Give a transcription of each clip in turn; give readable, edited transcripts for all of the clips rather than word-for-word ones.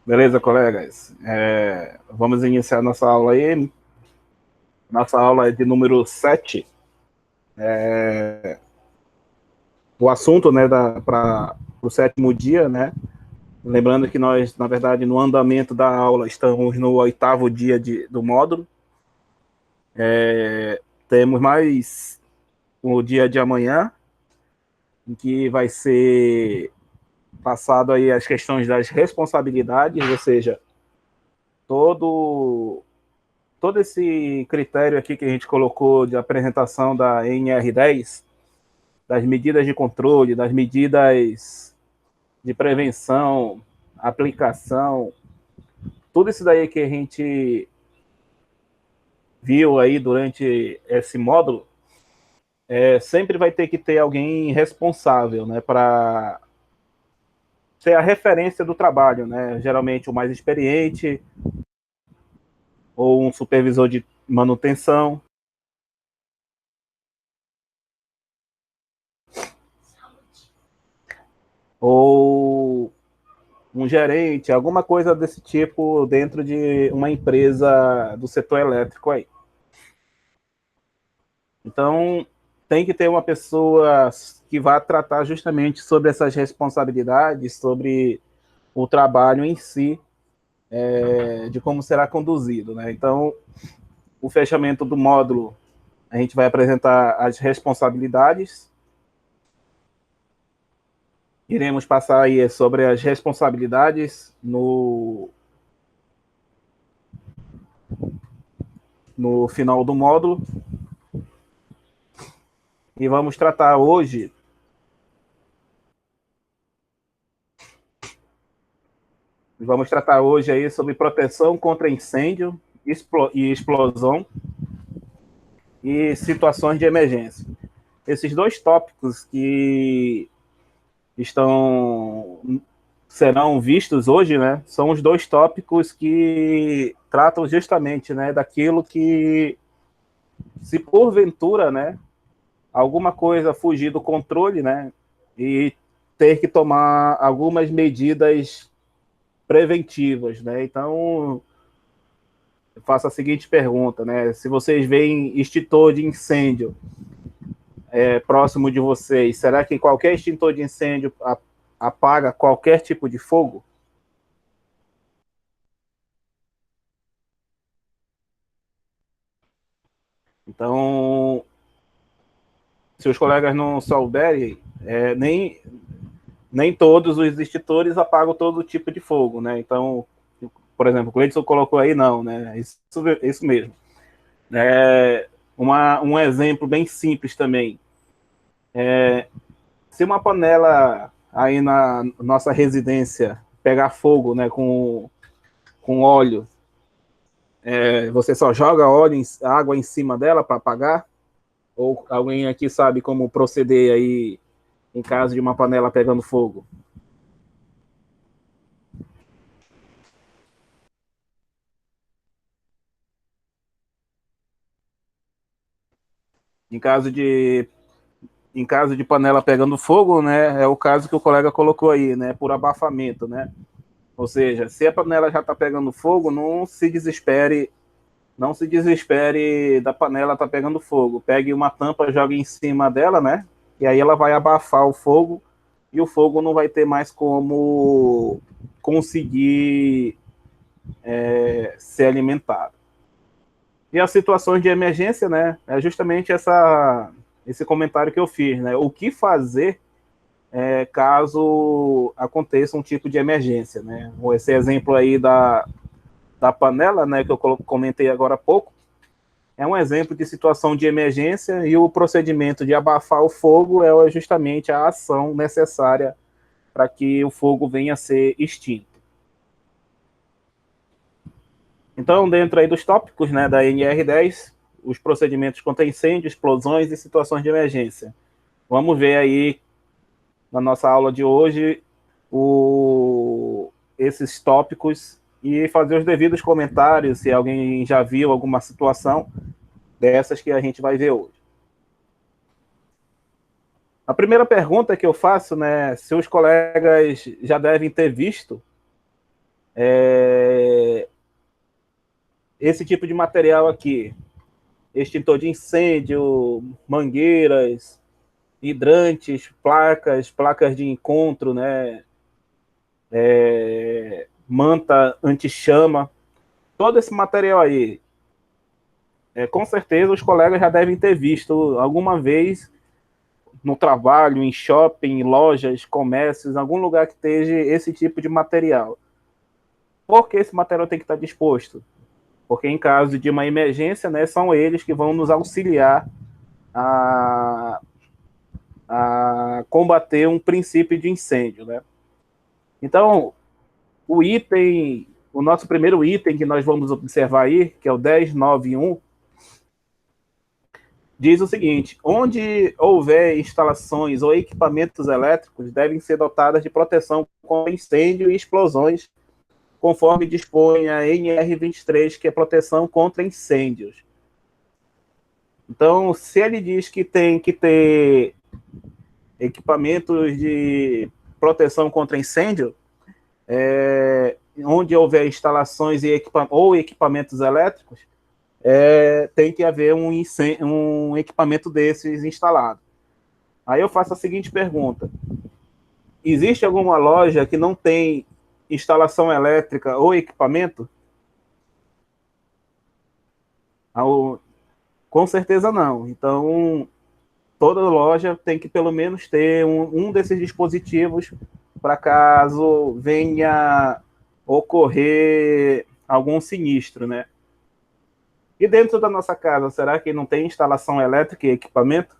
Beleza, colegas? Vamos iniciar nossa aula aí. Nossa aula é de número 7. O assunto, né, para o sétimo dia, né? Lembrando que nós, na verdade, no andamento da aula, estamos no 8º dia do módulo. Temos mais o dia de amanhã, em que vai ser passado aí as questões das responsabilidades, ou seja, todo esse critério aqui que a gente colocou de apresentação da NR10, das medidas de controle, das medidas de prevenção, aplicação, tudo isso daí que a gente viu aí durante esse módulo, sempre vai ter que ter alguém responsável, né, para ser a referência do trabalho, né, geralmente o mais experiente ou um supervisor de manutenção, ou um gerente, alguma coisa desse tipo dentro de uma empresa do setor elétrico aí. Então, tem que ter uma pessoa que vá tratar justamente sobre essas responsabilidades, sobre o trabalho em si, de como será conduzido, né? Então, o fechamento do módulo, a gente vai apresentar as responsabilidades. Iremos passar aí sobre as responsabilidades no final do módulo. E vamos tratar hoje aí sobre proteção contra incêndio e explosão e situações de emergência. Esses dois tópicos que serão vistos hoje, né, são os dois tópicos que tratam justamente, né, daquilo que, se porventura, né, alguma coisa fugir do controle, né, e ter que tomar algumas medidas preventivas, né. Então, eu faço a seguinte pergunta, né, se vocês veem extintor de incêndio próximo de vocês, será que qualquer extintor de incêndio apaga qualquer tipo de fogo? Então, se os colegas não souberem, nem todos os extintores apagam todo tipo de fogo, né? Então, por exemplo, o Cleiton colocou aí, não, né? Isso mesmo. Um exemplo bem simples também. Se uma panela aí na nossa residência pegar fogo, né, com óleo, você só joga água em cima dela para apagar? Ou alguém aqui sabe como proceder aí em caso de uma panela pegando fogo? Em caso de panela pegando fogo, né, é o caso que o colega colocou aí, né, por abafamento, né? Ou seja, se a panela já está pegando fogo, não se desespere da panela tá pegando fogo. Pegue uma tampa, jogue em cima dela, né? E aí ela vai abafar o fogo e o fogo não vai ter mais como conseguir ser alimentado. E as situações de emergência, né? É justamente esse comentário que eu fiz, né? O que fazer caso aconteça um tipo de emergência, né? Esse exemplo aí da panela, né, que eu comentei agora há pouco, é um exemplo de situação de emergência e o procedimento de abafar o fogo é justamente a ação necessária para que o fogo venha a ser extinto. Então, dentro aí dos tópicos, né, da NR10, os procedimentos contra incêndio, explosões e situações de emergência. Vamos ver aí na nossa aula de hoje esses tópicos e fazer os devidos comentários se alguém já viu alguma situação dessas que a gente vai ver hoje. A primeira pergunta que eu faço, né, se os colegas já devem ter visto Esse tipo de material aqui, extintor de incêndio, mangueiras, hidrantes, placas de encontro, né? Manta anti-chama, todo esse material aí, com certeza os colegas já devem ter visto alguma vez no trabalho, em shopping, lojas, comércios, em algum lugar que esteja esse tipo de material. Por que esse material tem que estar disposto? Porque em caso de uma emergência, né, são eles que vão nos auxiliar a combater um princípio de incêndio, né? Então, o nosso primeiro item que nós vamos observar aí, que é o 10.9.1, diz o seguinte: onde houver instalações ou equipamentos elétricos, devem ser dotadas de proteção contra incêndio e explosões, conforme dispõe a NR23, que é proteção contra incêndios. Então, se ele diz que tem que ter equipamentos de proteção contra incêndio, onde houver instalações ou equipamentos elétricos, tem que haver um equipamento desses instalado. Aí eu faço a seguinte pergunta: existe alguma loja que não tem instalação elétrica ou equipamento? Com certeza não. Então, toda loja tem que pelo menos ter um desses dispositivos para caso venha ocorrer algum sinistro, né? E dentro da nossa casa, será que não tem instalação elétrica e equipamento?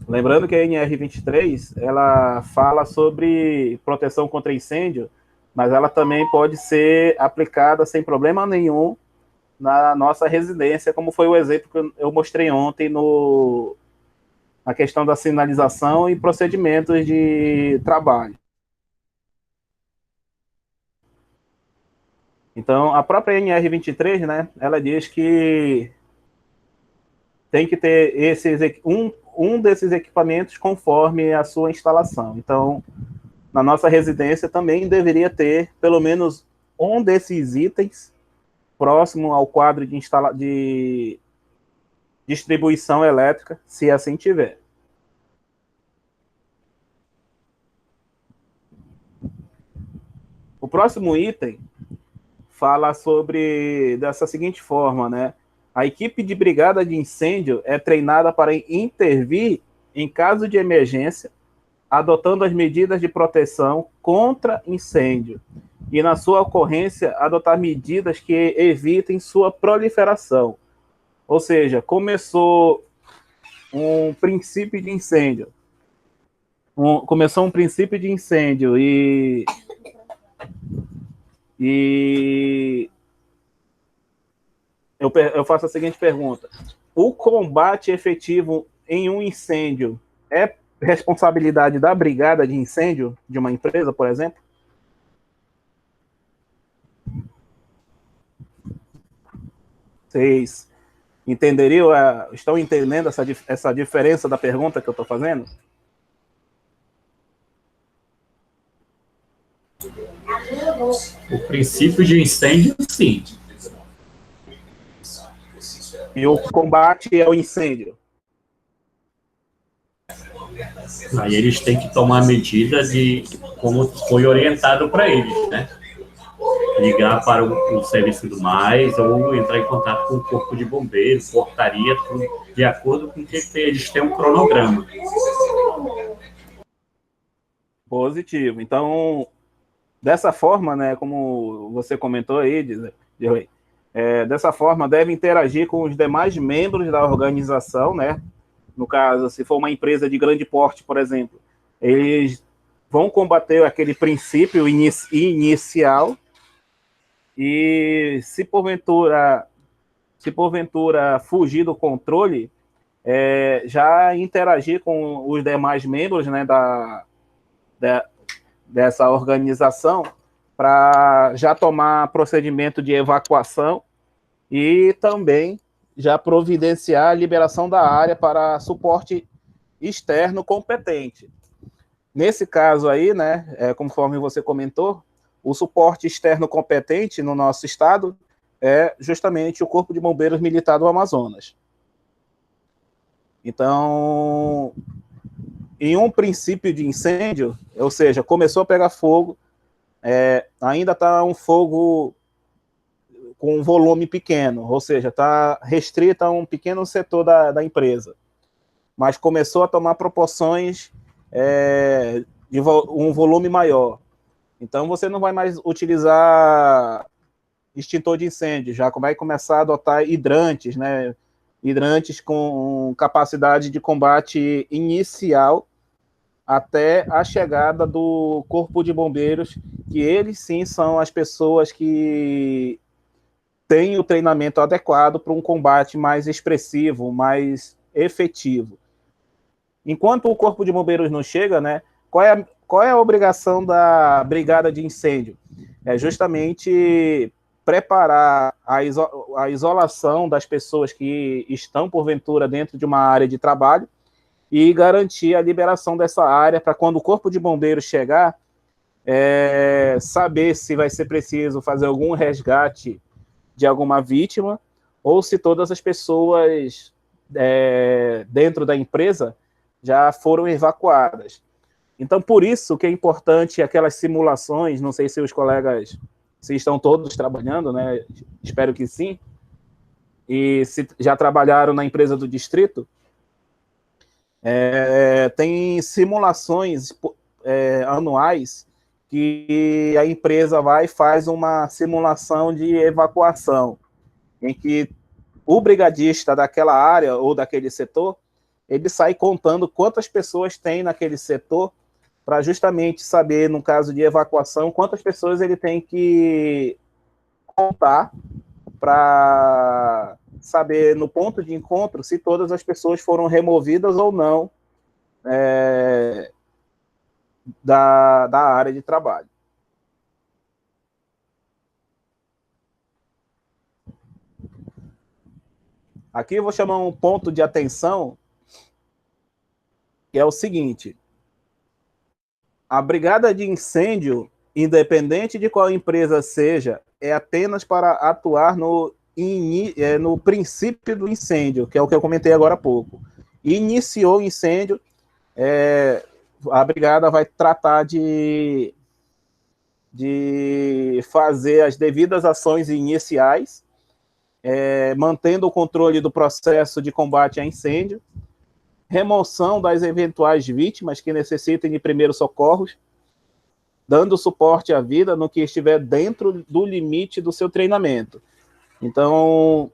Lembrando que a NR23, ela fala sobre proteção contra incêndio, mas ela também pode ser aplicada sem problema nenhum na nossa residência, como foi o exemplo que eu mostrei ontem na questão da sinalização e procedimentos de trabalho. Então, a própria NR23, né, ela diz que tem que ter um desses equipamentos conforme a sua instalação. Então, na nossa residência também deveria ter pelo menos um desses itens próximo ao quadro de distribuição elétrica, se assim tiver. O próximo item fala sobre dessa seguinte forma, né? A equipe de brigada de incêndio é treinada para intervir em caso de emergência, adotando as medidas de proteção contra incêndio e, na sua ocorrência, adotar medidas que evitem sua proliferação. Ou seja, começou um princípio de incêndio. Começou um princípio de incêndio e eu faço a seguinte pergunta: o combate efetivo em um incêndio é responsabilidade da brigada de incêndio de uma empresa, por exemplo? Vocês entenderiam, estão entendendo essa diferença da pergunta que eu estou fazendo? O princípio de incêndio, sim. E o combate ao incêndio? Aí eles têm que tomar medidas de como foi orientado para eles, né? Ligar para o serviço do mais ou entrar em contato com o corpo de bombeiros, portaria, tudo, de acordo com que eles têm um cronograma. Positivo. Então, dessa forma, né, como você comentou aí, dessa forma deve interagir com os demais membros da organização, né? No caso, se for uma empresa de grande porte, por exemplo, eles vão combater aquele princípio inicial e se porventura fugir do controle, já interagir com os demais membros, né, dessa organização para já tomar procedimento de evacuação e também já providenciar a liberação da área para suporte externo competente. Nesse caso aí, né, conforme você comentou, o suporte externo competente no nosso estado é justamente o Corpo de Bombeiros Militar do Amazonas. Então, em um princípio de incêndio, ou seja, começou a pegar fogo, ainda está um fogo com um volume pequeno, ou seja, está restrito a um pequeno setor da empresa, mas começou a tomar proporções de um volume maior. Então, você não vai mais utilizar extintor de incêndio, já vai começar a adotar hidrantes, né? Hidrantes com capacidade de combate inicial até a chegada do Corpo de Bombeiros, que eles sim são as pessoas que têm o treinamento adequado para um combate mais expressivo, mais efetivo. Enquanto o Corpo de Bombeiros não chega, né, qual é a obrigação da brigada de incêndio? É justamente preparar a isolação das pessoas que estão, porventura, dentro de uma área de trabalho e garantir a liberação dessa área para quando o Corpo de Bombeiros chegar, saber se vai ser preciso fazer algum resgate de alguma vítima ou se todas as pessoas dentro da empresa já foram evacuadas. Então, por isso que é importante aquelas simulações, não sei se os colegas se estão todos trabalhando, né? Espero que sim, e se já trabalharam na empresa do distrito, tem simulações anuais que a empresa vai e faz uma simulação de evacuação, em que o brigadista daquela área ou daquele setor, ele sai contando quantas pessoas tem naquele setor, para justamente saber, no caso de evacuação, quantas pessoas ele tem que contar para saber, no ponto de encontro, se todas as pessoas foram removidas ou não da área de trabalho. Aqui eu vou chamar um ponto de atenção, que é o seguinte: a brigada de incêndio, independente de qual empresa seja, é apenas para atuar no princípio do incêndio, que é o que eu comentei agora há pouco. Iniciou o incêndio, a brigada vai tratar de fazer as devidas ações iniciais, mantendo o controle do processo de combate a incêndio, remoção das eventuais vítimas que necessitem de primeiros socorros, dando suporte à vida no que estiver dentro do limite do seu treinamento. Então,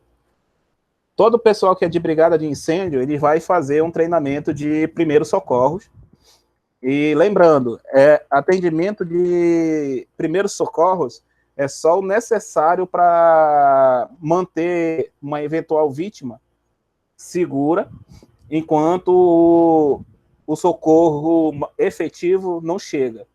todo o pessoal que é de brigada de incêndio, ele vai fazer um treinamento de primeiros socorros. E lembrando, atendimento de primeiros socorros é só o necessário para manter uma eventual vítima segura, enquanto o socorro efetivo não chega.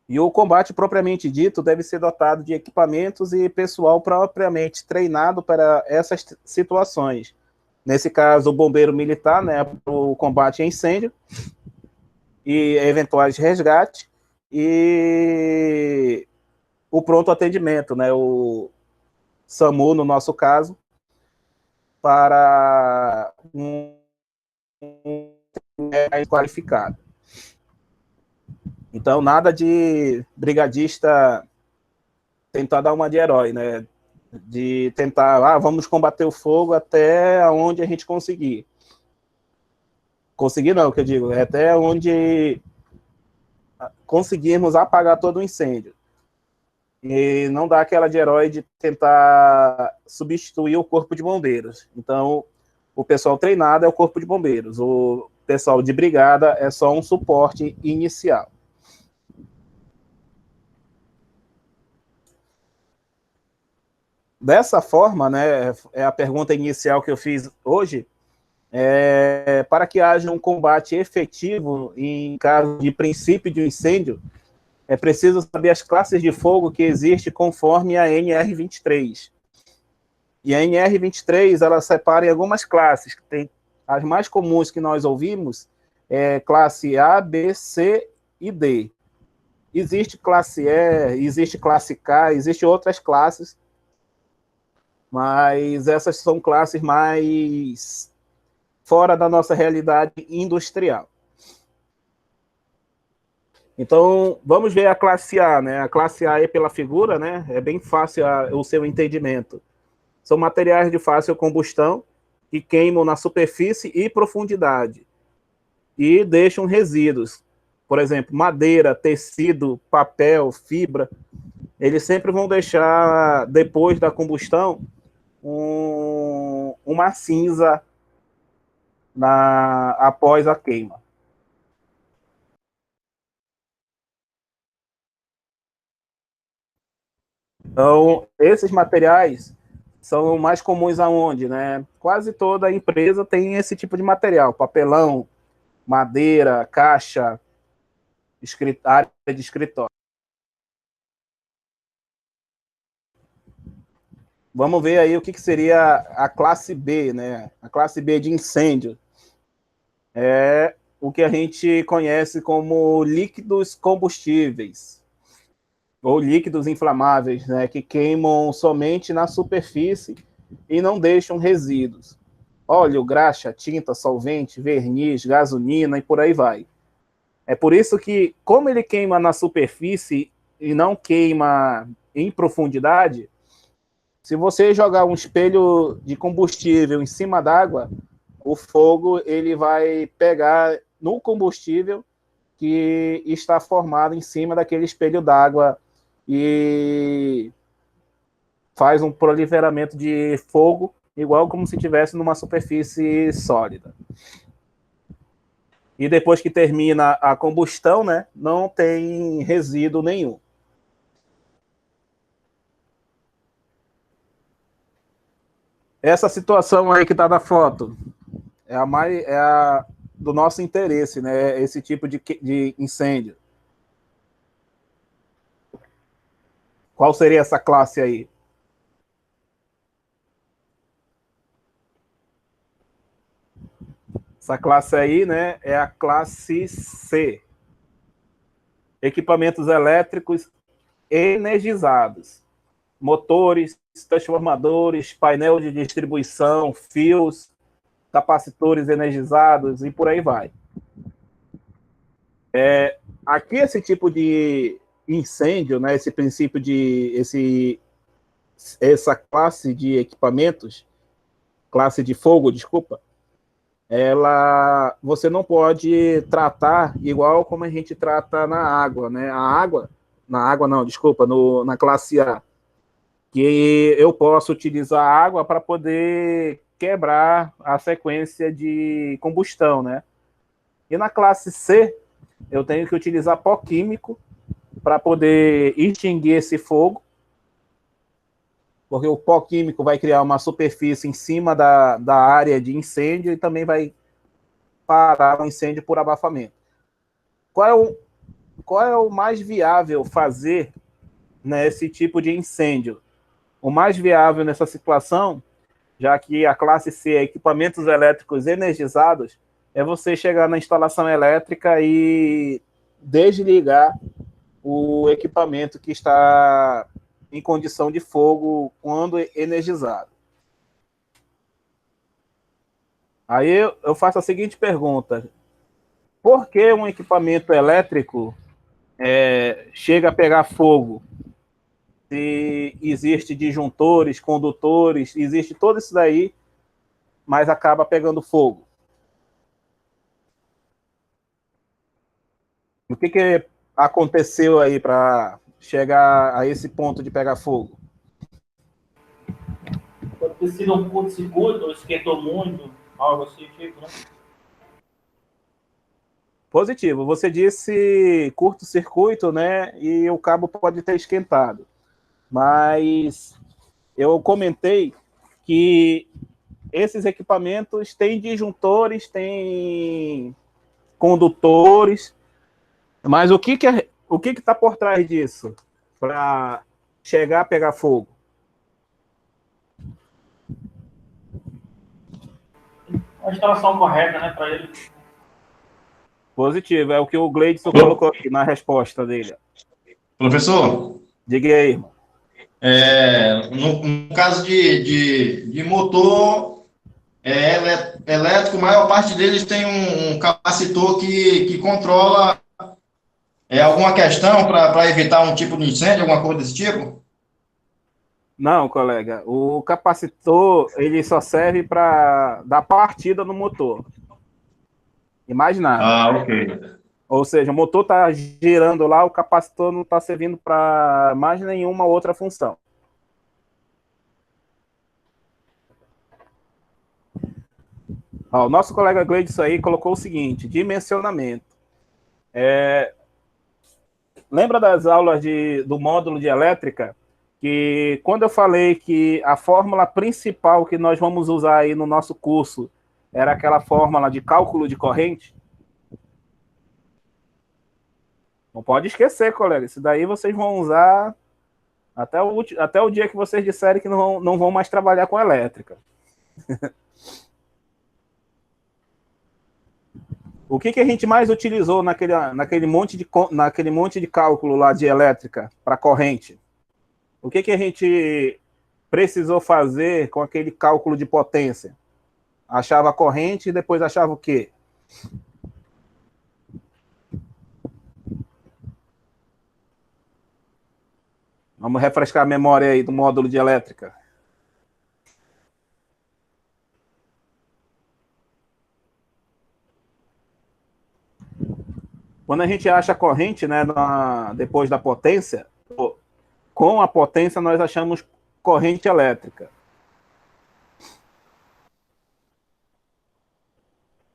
E o combate propriamente dito deve ser dotado de equipamentos e pessoal propriamente treinado para essas situações. Nesse caso, o bombeiro militar, né, para o combate a incêndio e eventuais resgates, e o pronto atendimento, né, o SAMU, no nosso caso, para um mais qualificado. Então, nada de brigadista tentar dar uma de herói, né? De tentar, vamos combater o fogo até onde a gente conseguir. Conseguir não, que eu digo, é até onde conseguirmos apagar todo o incêndio. E não dar aquela de herói de tentar substituir o corpo de bombeiros. Então, o pessoal treinado é o corpo de bombeiros. O pessoal de brigada é só um suporte inicial. Dessa forma, né, é a pergunta inicial que eu fiz hoje, para que haja um combate efetivo em caso de princípio de incêndio, é preciso saber as classes de fogo que existem conforme a NR23. E a NR23, ela separa em algumas classes. Tem as mais comuns que nós ouvimos, classe A, B, C e D. Existe classe E, existe classe K, existem outras classes, mas essas são classes mais fora da nossa realidade industrial. Então, vamos ver a classe A, né? A classe A é pela figura, né? É bem fácil o seu entendimento. São materiais de fácil combustão que queimam na superfície e profundidade e deixam resíduos. Por exemplo, madeira, tecido, papel, fibra, eles sempre vão deixar, depois da combustão, uma cinza após a queima. Então, esses materiais são mais comuns aonde, né? Quase toda empresa tem esse tipo de material, papelão, madeira, caixa, área de escritório. Vamos ver aí o que seria a classe B, né? A classe B de incêndio. É o que a gente conhece como líquidos combustíveis, ou líquidos inflamáveis, né? Que queimam somente na superfície e não deixam resíduos. Óleo, graxa, tinta, solvente, verniz, gasolina e por aí vai. É por isso que, como ele queima na superfície e não queima em profundidade, se você jogar um espelho de combustível em cima d'água, o fogo ele vai pegar no combustível que está formado em cima daquele espelho d'água e faz um proliferamento de fogo igual como se estivesse numa superfície sólida. E depois que termina a combustão, né, não tem resíduo nenhum. Essa situação aí que está na foto é a do nosso interesse, né? Esse tipo de incêndio. Qual seria essa classe aí? Essa classe aí, né, é a classe C. Equipamentos elétricos energizados. Motores, transformadores, painel de distribuição, fios, capacitores energizados e por aí vai. Aqui esse tipo de incêndio, né, esse princípio essa classe de equipamentos, classe de fogo, desculpa, você não pode tratar igual como a gente trata na água, né? Na água não, desculpa, na classe A, que eu posso utilizar água para poder quebrar a sequência de combustão, né? E na classe C, eu tenho que utilizar pó químico para poder extinguir esse fogo, porque o pó químico vai criar uma superfície em cima da área de incêndio e também vai parar o incêndio por abafamento. Qual é o mais viável fazer nesse tipo de incêndio? O mais viável nessa situação, já que a classe C é equipamentos elétricos energizados, é você chegar na instalação elétrica e desligar o equipamento que está em condição de fogo quando energizado. Aí eu faço a seguinte pergunta: por que um equipamento elétrico chega a pegar fogo? Se existe disjuntores, condutores, existe tudo isso daí, mas acaba pegando fogo. O que aconteceu aí para chegar a esse ponto de pegar fogo? Pode ter sido um curto-circuito, ou esquentou muito, algo assim, tipo, né? Positivo. Você disse curto-circuito, né? E o cabo pode ter esquentado. Mas eu comentei que esses equipamentos têm disjuntores, têm condutores, mas o que está por trás disso para chegar a pegar fogo? A instalação correta, né, para ele. Positivo, é o que o Gleidson colocou aqui na resposta dele. Professor, Diga aí, irmão. no caso de motor elétrico, a maior parte deles tem um capacitor que controla alguma questão para evitar um tipo de incêndio, alguma coisa desse tipo? Não, colega, o capacitor, ele só serve para dar partida no motor. E mais nada. Ah, ok. Ou seja, o motor está girando lá, o capacitor não está servindo para mais nenhuma outra função. Ó, o nosso colega Gleidson aí colocou o seguinte, dimensionamento. Lembra das aulas do módulo de elétrica? Que quando eu falei que a fórmula principal que nós vamos usar aí no nosso curso era aquela fórmula de cálculo de corrente? Não pode esquecer, colega. Isso daí vocês vão usar até o dia que vocês disserem que não vão mais trabalhar com elétrica. O que a gente mais utilizou naquele monte de cálculo lá de elétrica para corrente? O que a gente precisou fazer com aquele cálculo de potência? Achava a corrente e depois achava o quê? Vamos refrescar a memória aí do módulo de elétrica. Quando a gente acha a corrente, né, depois da potência, com a potência nós achamos corrente elétrica.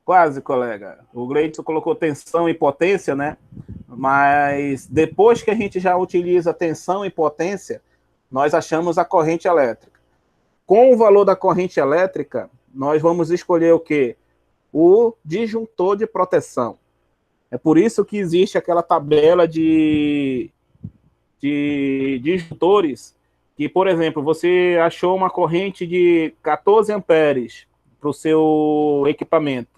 Quase, colega. O Gleidson colocou tensão e potência, né? Mas depois que a gente já utiliza tensão e potência, nós achamos a corrente elétrica. Com o valor da corrente elétrica, nós vamos escolher o quê? O disjuntor de proteção. É por isso que existe aquela tabela de disjuntores que, por exemplo, você achou uma corrente de 14 amperes para o seu equipamento.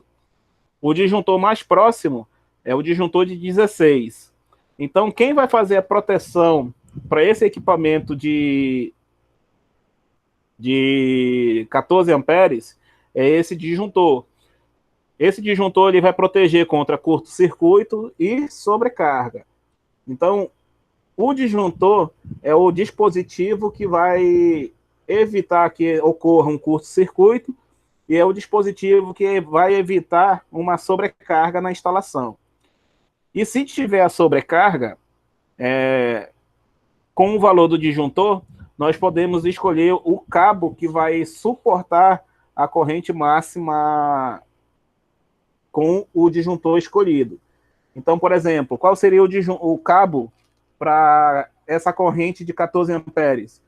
O disjuntor mais próximo é o disjuntor de 16. Então, quem vai fazer a proteção para esse equipamento de 14 amperes é esse disjuntor. Esse disjuntor ele vai proteger contra curto-circuito e sobrecarga. Então, o disjuntor é o dispositivo que vai evitar que ocorra um curto-circuito e é o dispositivo que vai evitar uma sobrecarga na instalação. E se tiver a sobrecarga, com o valor do disjuntor, nós podemos escolher o cabo que vai suportar a corrente máxima com o disjuntor escolhido. Então, por exemplo, qual seria o cabo para essa corrente de 14 amperes?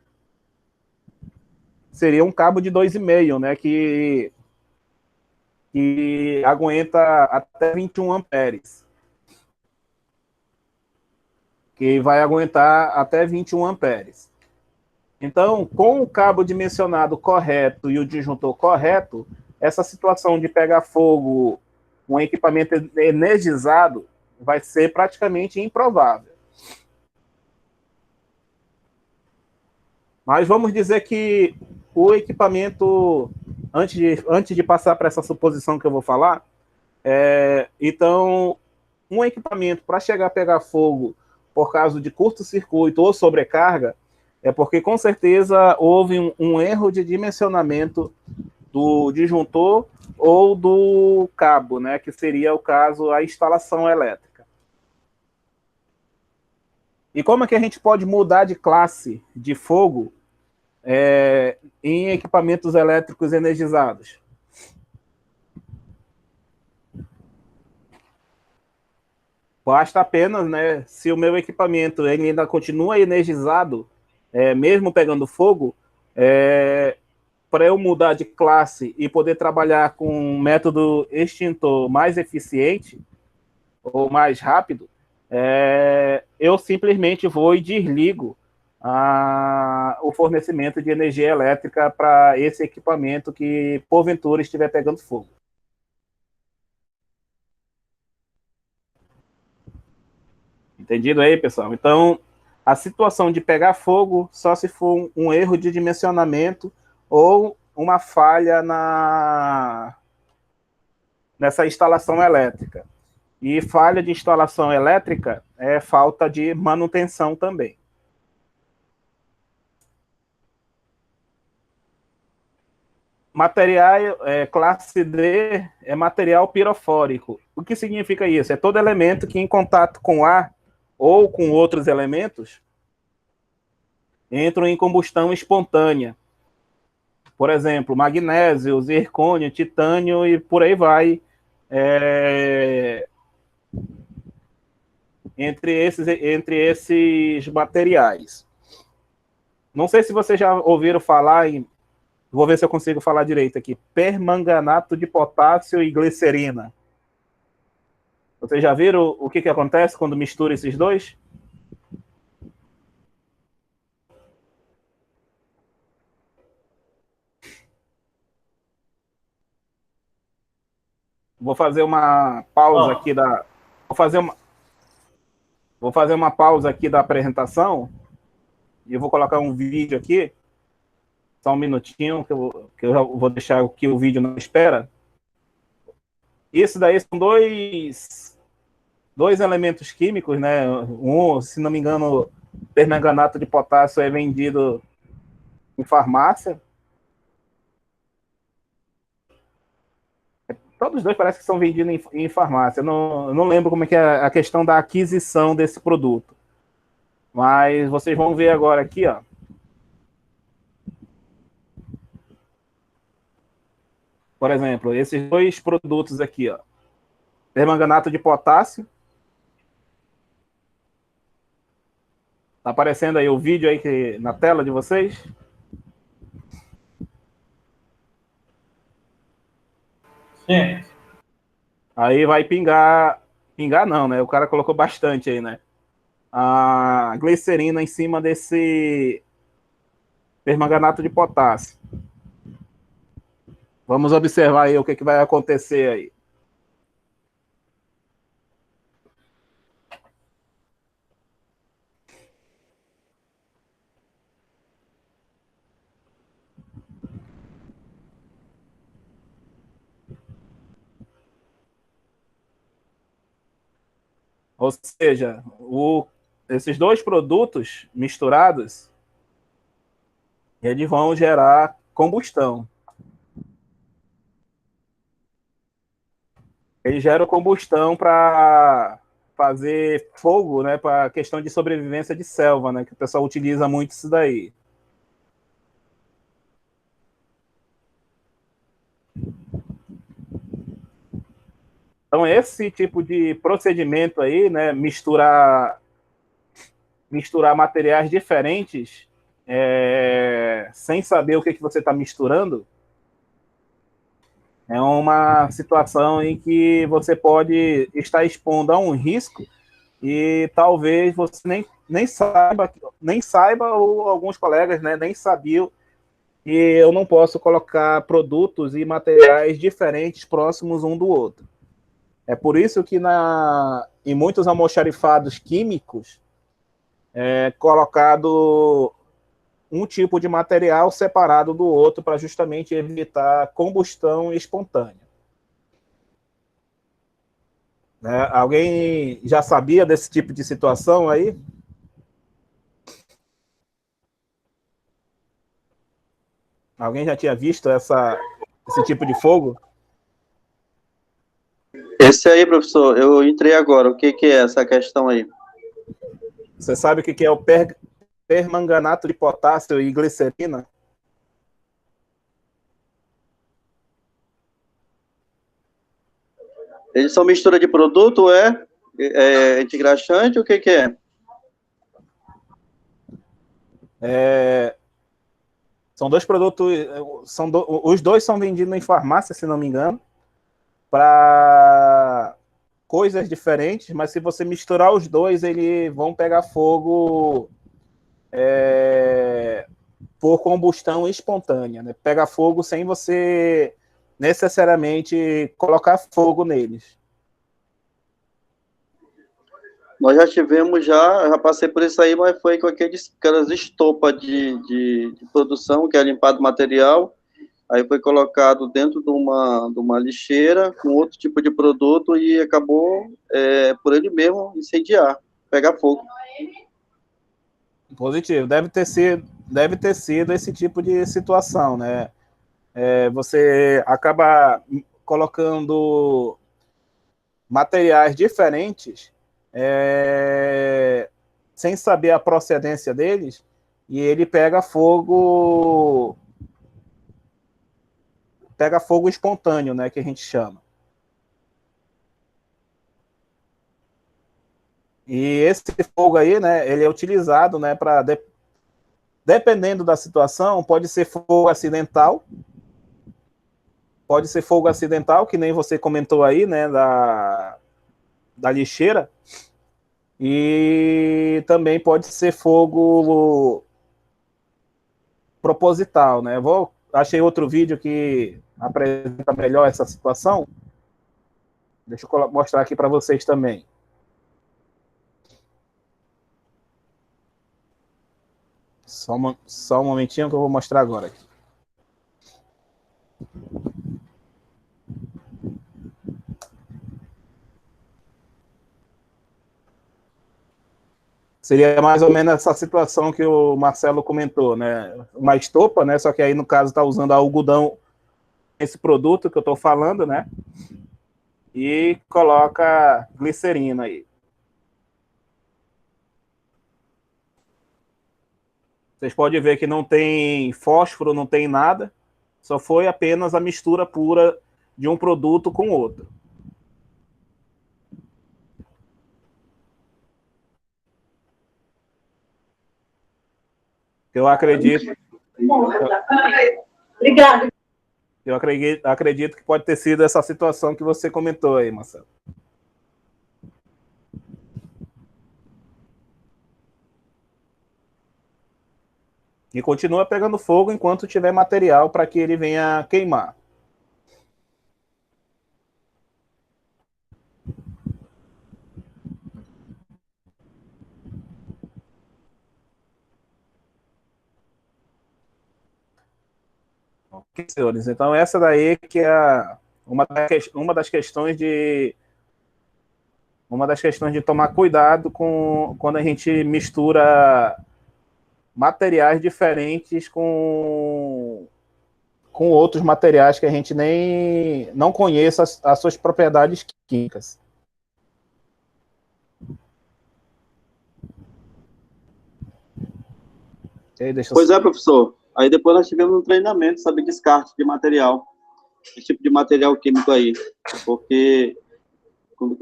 Seria um cabo de 2,5, né, que aguenta até 21 amperes. Que vai aguentar até 21 amperes. Então, com o cabo dimensionado correto e o disjuntor correto, essa situação de pegar fogo, um equipamento energizado, vai ser praticamente improvável. Mas vamos dizer que o equipamento, antes de passar para essa suposição que eu vou falar, então, um equipamento para chegar a pegar fogo por causa de curto-circuito ou sobrecarga, é porque com certeza houve um erro de dimensionamento do disjuntor ou do cabo, né, que seria o caso a instalação elétrica. E como é que a gente pode mudar de classe de fogo em equipamentos elétricos energizados? Basta apenas, né, se o meu equipamento ele ainda continua energizado, mesmo pegando fogo, para eu mudar de classe e poder trabalhar com um método extintor mais eficiente ou mais rápido, eu simplesmente vou e desligo o fornecimento de energia elétrica para esse equipamento que, porventura, estiver pegando fogo. Entendido aí, pessoal? Então, a situação de pegar fogo só se for um erro de dimensionamento ou uma falha nessa instalação elétrica. E falha de instalação elétrica é falta de manutenção também. Material classe D é material pirofórico. O que significa isso? É todo elemento que em contato com ar ou com outros elementos entram em combustão espontânea. Por exemplo, magnésio, zircônio, titânio e por aí vai. Entre esses materiais. Não sei se vocês já ouviram falar em... Vou ver se eu consigo falar direito aqui. Permanganato de potássio e glicerina. Vocês já viram o que acontece quando mistura esses dois? Vou fazer uma pausa aqui da... Vou fazer uma pausa aqui da apresentação e eu vou colocar um vídeo aqui. Só um minutinho, que eu já vou deixar aqui o vídeo na espera. Isso daí são dois elementos químicos, né? Se não me engano, permanganato de potássio é vendido em farmácia. Todos os dois parece que são vendidos em farmácia. Eu não lembro como é que é a questão da aquisição desse produto. Mas vocês vão ver agora aqui, ó. Por exemplo, esses dois produtos aqui, ó. Permanganato de potássio. Tá aparecendo aí o vídeo aí na tela de vocês? Sim. Aí vai pingar... Pingar não, né? O cara colocou bastante aí, né? A glicerina em cima desse permanganato de potássio. Vamos observar aí o que vai acontecer aí. Ou seja, esses dois produtos misturados, eles vão gerar combustão. Eles geram combustão para fazer fogo, né, para questão de sobrevivência de selva, né, que o pessoal utiliza muito isso daí. Então, esse tipo de procedimento aí, né, misturar materiais diferentes, sem saber o que você está misturando, é uma situação em que você pode estar expondo a um risco e talvez você nem saiba, ou alguns colegas, né, nem sabiam que eu não posso colocar produtos e materiais diferentes próximos um do outro. É por isso que em muitos almoxarifados químicos é colocado um tipo de material separado do outro para justamente evitar combustão espontânea. Alguém já sabia desse tipo de situação aí? Alguém já tinha visto esse tipo de fogo? Esse aí, professor, eu entrei agora. O que é essa questão aí? Você sabe o que é o permanganato de potássio e glicerina? Eles são mistura de produto, antigraxante, o que é? São dois produtos, os dois são vendidos em farmácia, se não me engano, para coisas diferentes, mas se você misturar os dois, eles vão pegar fogo por combustão espontânea, né? Pega fogo sem você necessariamente colocar fogo neles. Nós já tivemos, já passei por isso aí, mas foi com aquelas estopas de produção, que é limpado o material, aí foi colocado dentro de uma lixeira com outro tipo de produto e acabou, por ele mesmo, incendiar, pegar fogo. Positivo. Deve ter sido esse tipo de situação, né? Você acaba colocando materiais diferentes, sem saber a procedência deles, e ele pega fogo espontâneo, né, que a gente chama. E esse fogo aí, né, ele é utilizado, né, para dependendo da situação, pode ser fogo acidental, que nem você comentou aí, né, da lixeira, e também pode ser fogo proposital, né? Achei outro vídeo que apresenta melhor essa situação. Deixa eu mostrar aqui para vocês também. Só um momentinho que eu vou mostrar agora aqui. Seria mais ou menos essa situação que o Marcelo comentou, né? Uma estopa, né? Só que aí, no caso, está usando algodão, esse produto que eu estou falando, né? E coloca glicerina aí. Vocês podem ver que não tem fósforo, não tem nada. Só foi apenas a mistura pura de um produto com outro. Eu acredito. Obrigada. Eu acredito que pode ter sido essa situação que você comentou aí, Marcelo. E continua pegando fogo enquanto tiver material para que ele venha queimar. Ok, senhores. Então, essa daí que é uma das questões de tomar cuidado quando a gente mistura materiais diferentes com outros materiais que a gente nem não conheça as suas propriedades químicas. Okay, Pois é, professor. Aí depois nós tivemos um treinamento sobre descarte de material, esse tipo de material químico aí, porque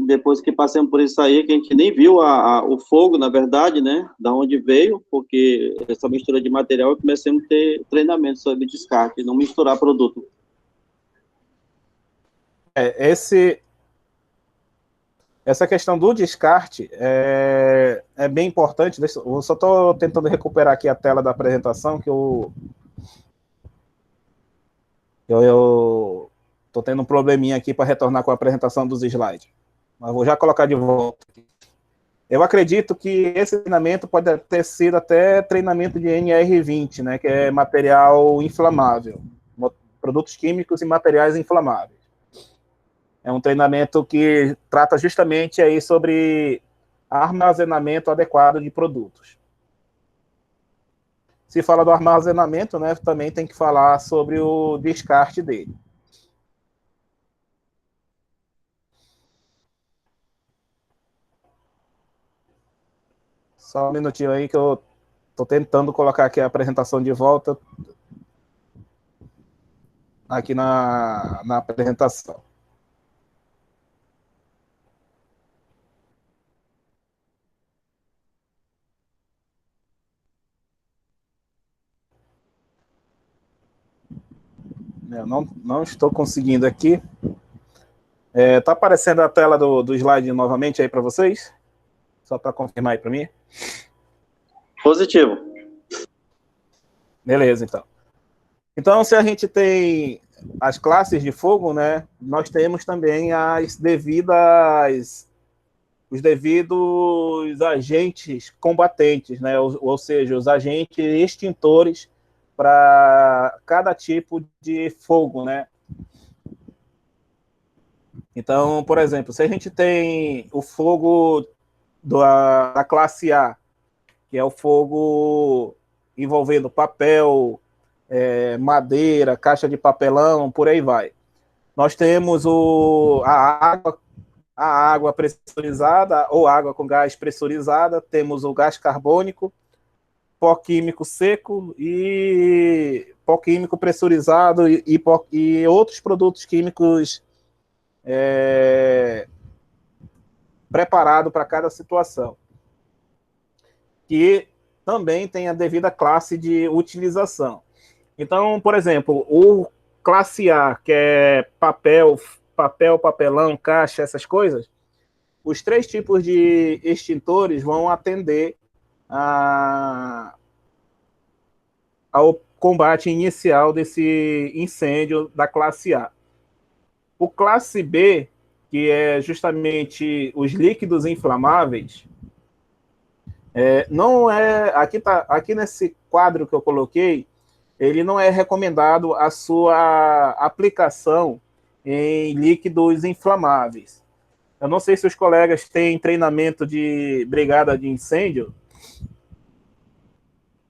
depois que passamos por isso aí, que a gente nem viu o fogo, na verdade, né, da onde veio, porque essa mistura de material, começamos a ter treinamento sobre descarte, não misturar produto. Essa questão do descarte é bem importante. Eu só estou tentando recuperar aqui a tela da apresentação, que eu estou tendo um probleminha aqui para retornar com a apresentação dos slides. Mas vou já colocar de volta aqui. Eu acredito que esse treinamento pode ter sido até treinamento de NR20, né, que é material inflamável, produtos químicos e materiais inflamáveis. É um treinamento que trata justamente aí sobre armazenamento adequado de produtos. Se fala do armazenamento, né, também tem que falar sobre o descarte dele. Só um minutinho aí que eu estou tentando colocar aqui a apresentação de volta aqui na apresentação. Eu não estou conseguindo aqui. Tá aparecendo a tela do slide novamente aí para vocês? Só para confirmar aí para mim. Positivo. Beleza, então. Então, se a gente tem as classes de fogo, né, nós temos também as devidas os devidos agentes combatentes, né? Ou seja, os agentes extintores para cada tipo de fogo, né? Então, por exemplo, se a gente tem o fogo da classe A, que é o fogo envolvendo papel, madeira, caixa de papelão, por aí vai. Nós temos a água pressurizada ou água com gás pressurizada, temos o gás carbônico, pó químico seco e pó químico pressurizado e outros produtos químicos preparados para cada situação, que também tem a devida classe de utilização. Então, por exemplo, o classe A, que é papel, papelão, caixa, essas coisas, os 3 tipos de extintores vão atender ao combate inicial desse incêndio da classe A. O classe B, que é justamente os líquidos inflamáveis, não é... Aqui nesse quadro que eu coloquei, ele não é recomendado a sua aplicação em líquidos inflamáveis. Eu não sei se os colegas têm treinamento de brigada de incêndio,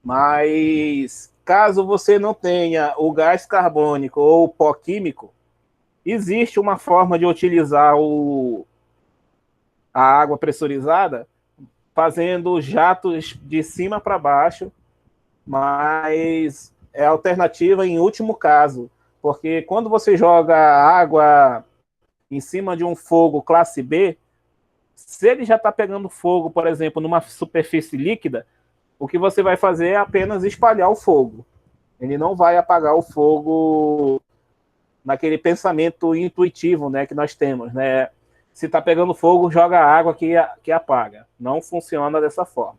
mas caso você não tenha o gás carbônico ou o pó químico, existe uma forma de utilizar a água pressurizada fazendo jatos de cima para baixo, mas é alternativa em último caso, porque quando você joga água em cima de um fogo classe B, se ele já está pegando fogo, por exemplo, numa superfície líquida, o que você vai fazer é apenas espalhar o fogo. Ele não vai apagar o fogo naquele pensamento intuitivo, né, que nós temos, né? Se está pegando fogo, joga água que apaga. Não funciona dessa forma.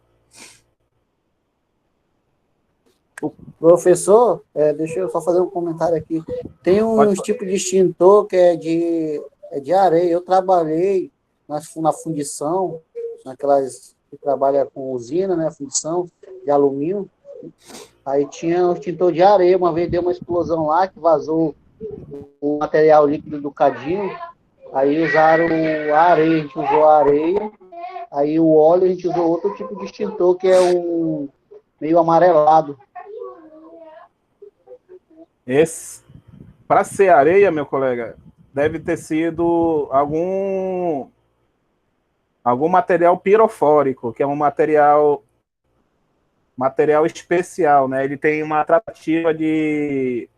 Professor, deixa eu só fazer um comentário aqui. Tem uns tipos de extintor que é de areia. Eu trabalhei na fundição, naquelas que trabalha com usina, né, fundição de alumínio. Aí tinha um extintor de areia. Uma vez deu uma explosão lá que vazou o material líquido do cadinho. Aí usaram a areia, a gente usou a areia. Aí o óleo a gente usou outro tipo de extintor que é um meio amarelado. Para ser areia, meu colega, deve ter sido algum material pirofórico, que é um material especial, né? Ele tem uma tratativa de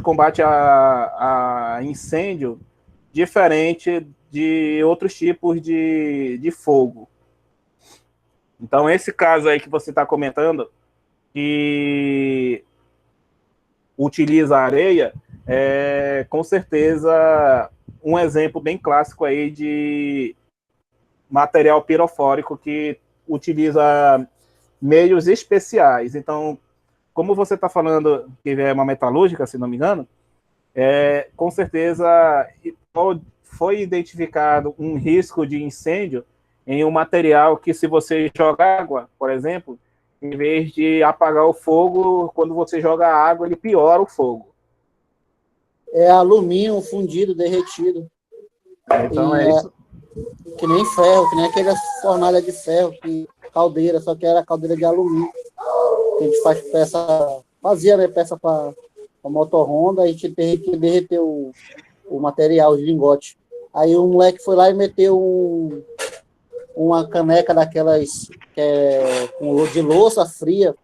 combate a incêndio diferente de outros tipos de fogo. Então, esse caso aí que você está comentando, que utiliza areia, com certeza um exemplo bem clássico aí de material pirofórico que utiliza meios especiais. Então, como você está falando que é uma metalúrgica, se não me engano, com certeza foi identificado um risco de incêndio em um material que, se você joga água, por exemplo, em vez de apagar o fogo, quando você joga água, ele piora o fogo. É alumínio fundido, derretido. Então é isso. Que nem ferro, que nem aquela fornalha de ferro, caldeira, só que era caldeira de alumínio. Que a gente fazia, né, peça para motorhonda, a gente derreteu o material de lingote. Aí o moleque foi lá e meteu uma caneca daquelas de louça fria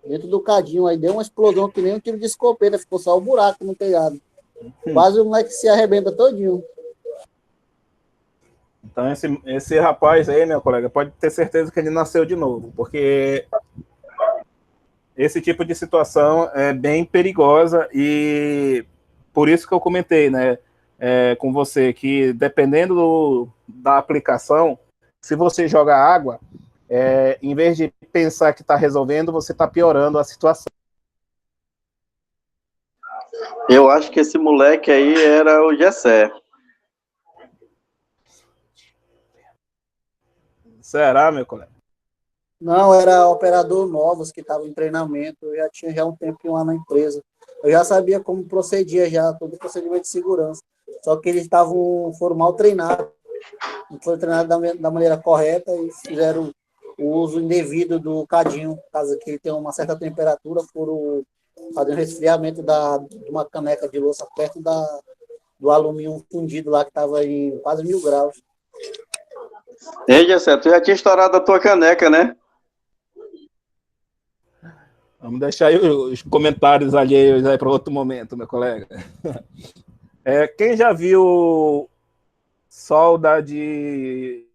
dentro do cadinho, aí deu uma explosão que nem um tiro de escopeta, ficou só o buraco no telhado. Quase o moleque se arrebenta todinho. Então esse rapaz aí, meu colega, pode ter certeza que ele nasceu de novo, porque esse tipo de situação é bem perigosa e por isso que eu comentei, né, com você, que dependendo da aplicação, se você joga água, em vez de pensar que está resolvendo, você está piorando a situação. Eu acho que esse moleque aí era o Gessé. Será, meu colega? Não, era operador novos que estavam em treinamento. Eu já tinha já um tempinho lá na empresa. Eu já sabia como procedia já, todo o procedimento de segurança. Só que eles foram mal treinados. Não foram treinados da maneira correta e fizeram o uso indevido do cadinho, caso que ele tenha uma certa temperatura, foram fazer um resfriamento de uma caneca de louça perto do alumínio fundido lá, que estava em quase 1000 graus. Ei, Gessé, tu já tinha estourado a tua caneca, né? Vamos deixar aí os comentários alheios aí para outro momento, meu colega. Quem já viu solda de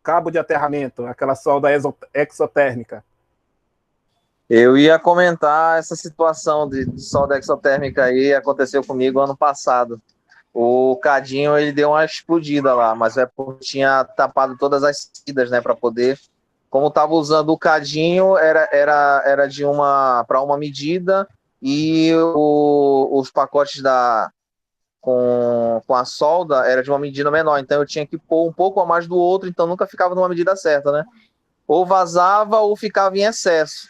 cabo de aterramento, aquela solda exotérmica? Eu ia comentar essa situação de solda exotérmica aí, aconteceu comigo ano passado. O cadinho, ele deu uma explodida lá, mas é porque tinha tapado todas as saídas, né, para poder... Como estava usando o cadinho, era de para uma medida, e os pacotes com a solda era de uma medida menor, então eu tinha que pôr um pouco a mais do outro, então nunca ficava numa medida certa, né? Ou vazava ou ficava em excesso.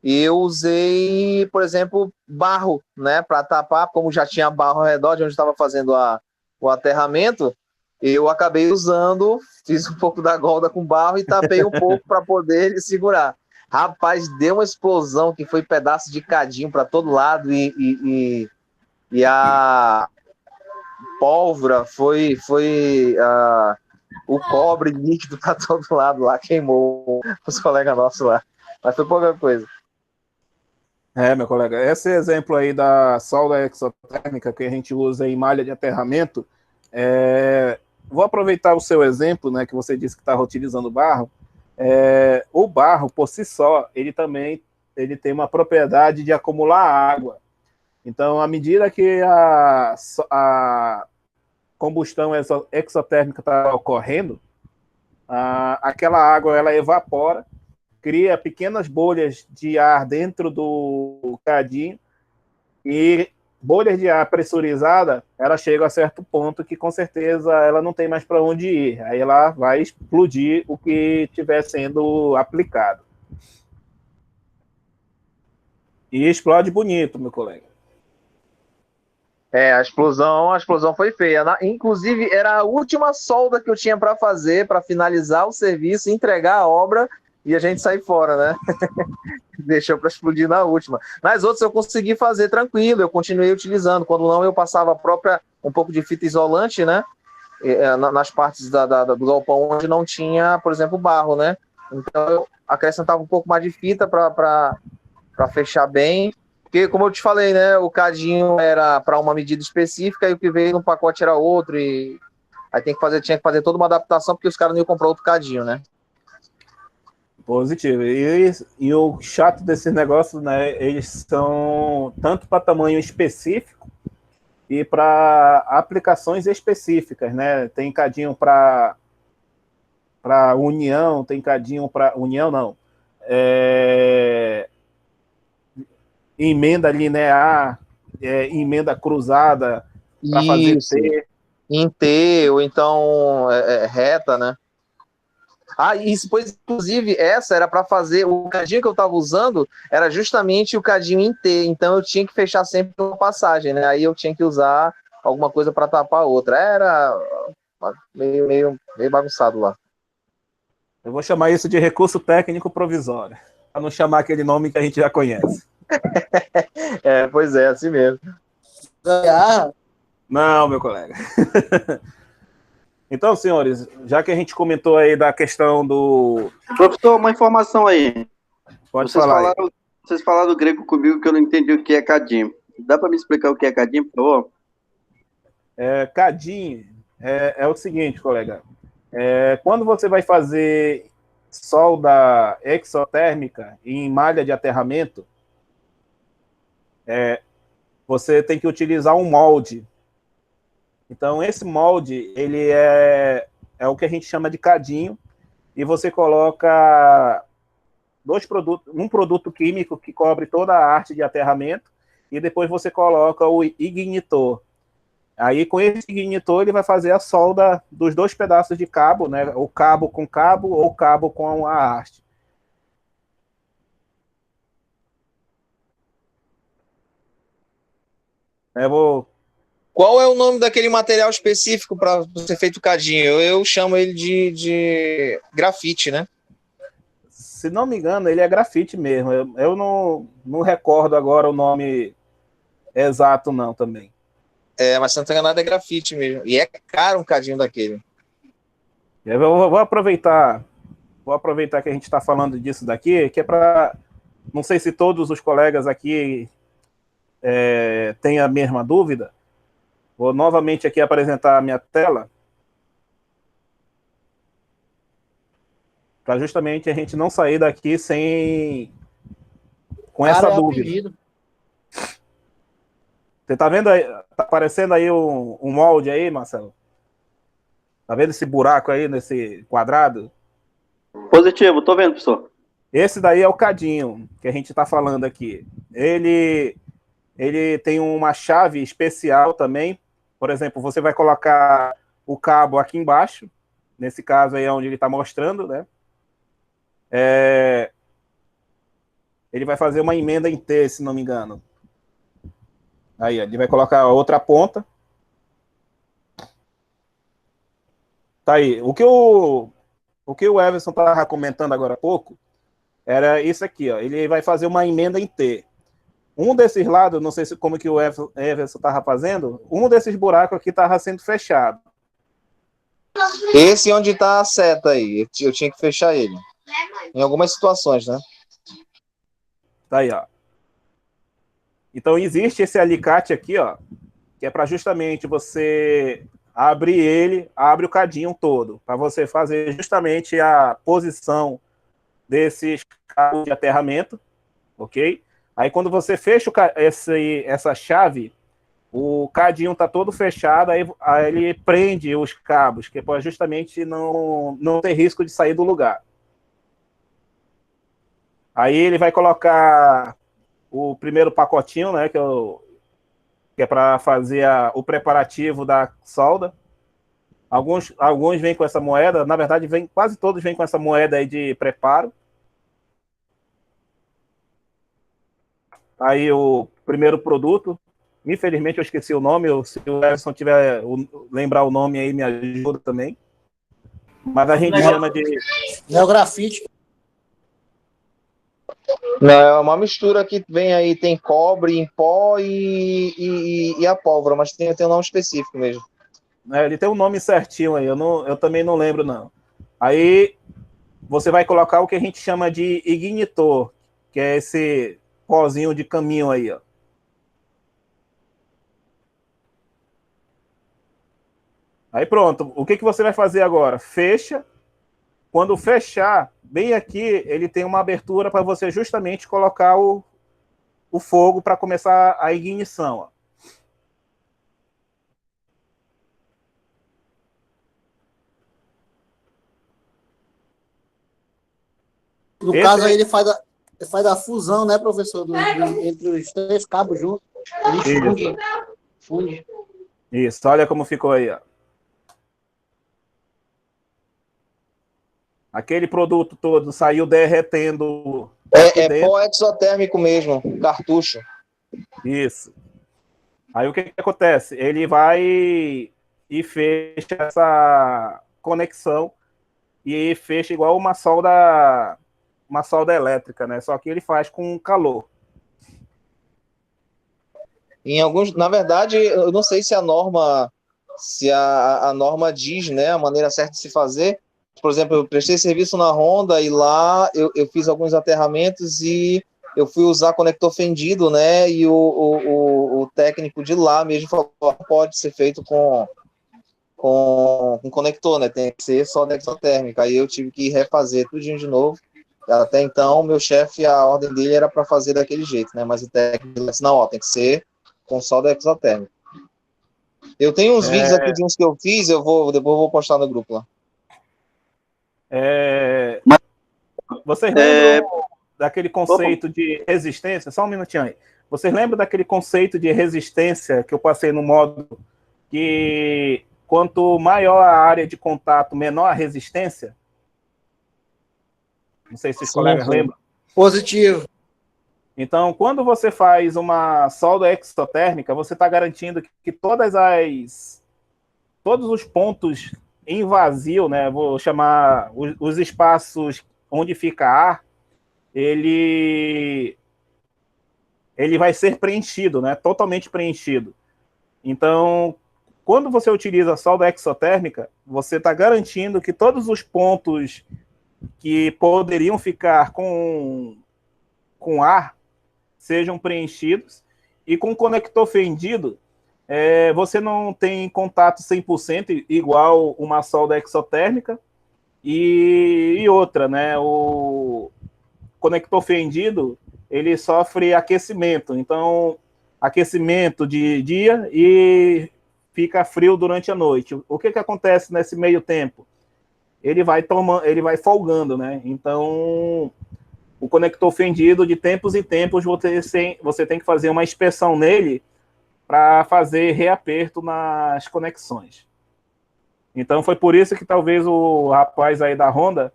E eu usei, por exemplo, barro, né, para tapar, como já tinha barro ao redor de onde estava fazendo o aterramento, eu acabei usando, fiz um pouco da golda com barro e tapei um pouco para poder ele segurar. Rapaz, deu uma explosão que foi pedaço de cadinho para todo lado e a pólvora foi o cobre líquido para todo lado lá, queimou os colegas nossos lá. Mas foi pouca coisa. Meu colega, esse exemplo aí da solda exotérmica que a gente usa em malha de aterramento, vou aproveitar o seu exemplo, né, que você disse que estava utilizando barro. O barro, por si só, ele tem uma propriedade de acumular água. Então, à medida que a combustão exotérmica está ocorrendo, aquela água ela evapora, cria pequenas bolhas de ar dentro do cadinho, e bolhas de ar pressurizada, ela chega a certo ponto que, com certeza, ela não tem mais para onde ir. Aí ela vai explodir o que estiver sendo aplicado. E explode bonito, meu colega. A explosão foi feia. Inclusive, era a última solda que eu tinha para fazer, para finalizar o serviço, entregar a obra e a gente sair fora, né? Deixou para explodir na última. Nas outras eu consegui fazer tranquilo, eu continuei utilizando. Quando não, eu passava um pouco de fita isolante, né? Nas partes do galpão onde não tinha, por exemplo, barro, né? Então eu acrescentava um pouco mais de fita para fechar bem. Porque, como eu te falei, né? O cadinho era para uma medida específica e o que veio no pacote era outro. E aí tinha que fazer toda uma adaptação porque os caras não iam comprar outro cadinho, né? Positivo. E o chato desses negócios, né? Eles são tanto para tamanho específico e para aplicações específicas, né? Tem cadinho para união, tem cadinho para união, não. Emenda linear, emenda cruzada para fazer T. Em T, ou então reta, né? Isso, pois, inclusive, essa era para fazer, o cadinho que eu estava usando era justamente o cadinho em T, então eu tinha que fechar sempre uma passagem, né? Aí eu tinha que usar alguma coisa para tapar a outra. Era meio bagunçado lá. Eu vou chamar isso de recurso técnico provisório, para não chamar aquele nome que a gente já conhece. Pois é, assim mesmo. Não, meu colega. Então, senhores, já que a gente comentou aí da questão do... Professor, uma informação aí. Pode falar. Vocês falaram grego comigo que eu não entendi o que é cadinho. Dá para me explicar o que é cadinho, por favor? Cadinho é o seguinte, colega. Quando você vai fazer solda exotérmica em malha de aterramento, você tem que utilizar um molde. Então, esse molde, ele é o que a gente chama de cadinho, e você coloca um produto químico que cobre toda a arte de aterramento, e depois você coloca o ignitor. Aí, com esse ignitor, ele vai fazer a solda dos dois pedaços de cabo, né? O cabo com cabo ou cabo com a haste. Eu vou... Qual é o nome daquele material específico para ser feito o cadinho? Eu chamo ele de grafite, né? Se não me engano, ele é grafite mesmo. Eu não recordo agora o nome exato, não, também. Mas se não tem nada, é grafite mesmo. E é caro um cadinho daquele. Eu vou aproveitar que a gente está falando disso daqui, que é para... Não sei se todos os colegas aqui têm a mesma dúvida. Vou novamente aqui apresentar a minha tela, para justamente a gente não sair daqui com essa dúvida. Você tá vendo aí? Tá aparecendo aí um molde aí, Marcelo? Tá vendo esse buraco aí nesse quadrado? Positivo, tô vendo, professor. Esse daí é o cadinho que a gente tá falando aqui. Ele tem uma chave especial também. Por exemplo, você vai colocar o cabo aqui embaixo. Nesse caso aí é onde ele está mostrando, né? Ele vai fazer uma emenda em T, se não me engano. Aí, ele vai colocar a outra ponta. Tá aí. O que o Everson estava comentando agora há pouco era isso aqui, ó. Ele vai fazer uma emenda em T. Um desses lados, não sei como que o Everson estava fazendo, um desses buracos aqui estava sendo fechado. Esse onde está a seta aí, eu tinha que fechar ele. Em algumas situações, né? Tá aí, ó. Então, existe esse alicate aqui, ó, que é para justamente você abrir abre o cadinho todo, para você fazer justamente a posição desses cabos de aterramento, ok? Aí, quando você fecha essa chave, o cadinho está todo fechado, aí ele prende os cabos, que é para justamente não ter risco de sair do lugar. Aí ele vai colocar o primeiro pacotinho, né, que é para fazer o preparativo da solda. Alguns vêm com essa moeda, na verdade, quase todos vêm com essa moeda aí de preparo. Aí o primeiro produto, infelizmente eu esqueci o nome, se o Everson tiver lembrar o nome aí, me ajuda também. Mas a gente chama de... Neografite. Não, é uma mistura que vem aí, tem cobre em pó e a pólvora, mas tem um nome específico mesmo. Ele tem um nome certinho aí, eu também não lembro, não. Aí você vai colocar o que a gente chama de ignitor, que é esse pozinho de caminho aí, ó. Aí pronto, o que você vai fazer agora? Fecha. Quando fechar, bem aqui, ele tem uma abertura para você justamente colocar o fogo para começar a ignição, ó. No caso aí, ele faz a fusão, né, professor, entre os três cabos juntos. Ele funde. Isso, olha como ficou aí, ó. Aquele produto todo saiu derretendo. É pó exotérmico mesmo, cartucho. Isso. Aí o que acontece? Ele vai e fecha essa conexão e fecha igual uma solda elétrica, né? Só que ele faz com calor. Em alguns, na verdade, eu não sei se a norma diz, né, a maneira certa de se fazer. Por exemplo, eu prestei serviço na Honda e lá eu fiz alguns aterramentos e eu fui usar conector fendido, né? E o técnico de lá mesmo falou: pode ser feito com conector, né? Tem que ser só da exotérmica. Aí eu tive que refazer tudinho de novo. Até então, meu chefe, a ordem dele era para fazer daquele jeito, né? Mas o técnico disse: não, tem que ser com solda exotérmica. Eu tenho uns vídeos aqui de uns que eu fiz, depois eu vou postar no grupo lá. Vocês lembram daquele conceito de resistência? Só um minutinho aí. Vocês lembram daquele conceito de resistência que eu passei no módulo que quanto maior a área de contato, menor a resistência? Não sei se os colegas lembram. Positivo. Então, quando você faz uma solda exotérmica, você está garantindo que todos os pontos em vazio, né, vou chamar os espaços onde fica ar, ele vai ser preenchido, né, totalmente preenchido. Então, quando você utiliza a solda exotérmica, você está garantindo que todos os pontos que poderiam ficar com ar sejam preenchidos, e com o conector fendido, você não tem contato 100% igual uma solda exotérmica, e outra, né, o conector fendido, ele sofre aquecimento, então aquecimento de dia e fica frio durante a noite. O que acontece nesse meio tempo? Ele vai folgando, né? Então, o conector fendido, de tempos em tempos, você tem que fazer uma inspeção nele para fazer reaperto nas conexões. Então, foi por isso que talvez o rapaz aí da Honda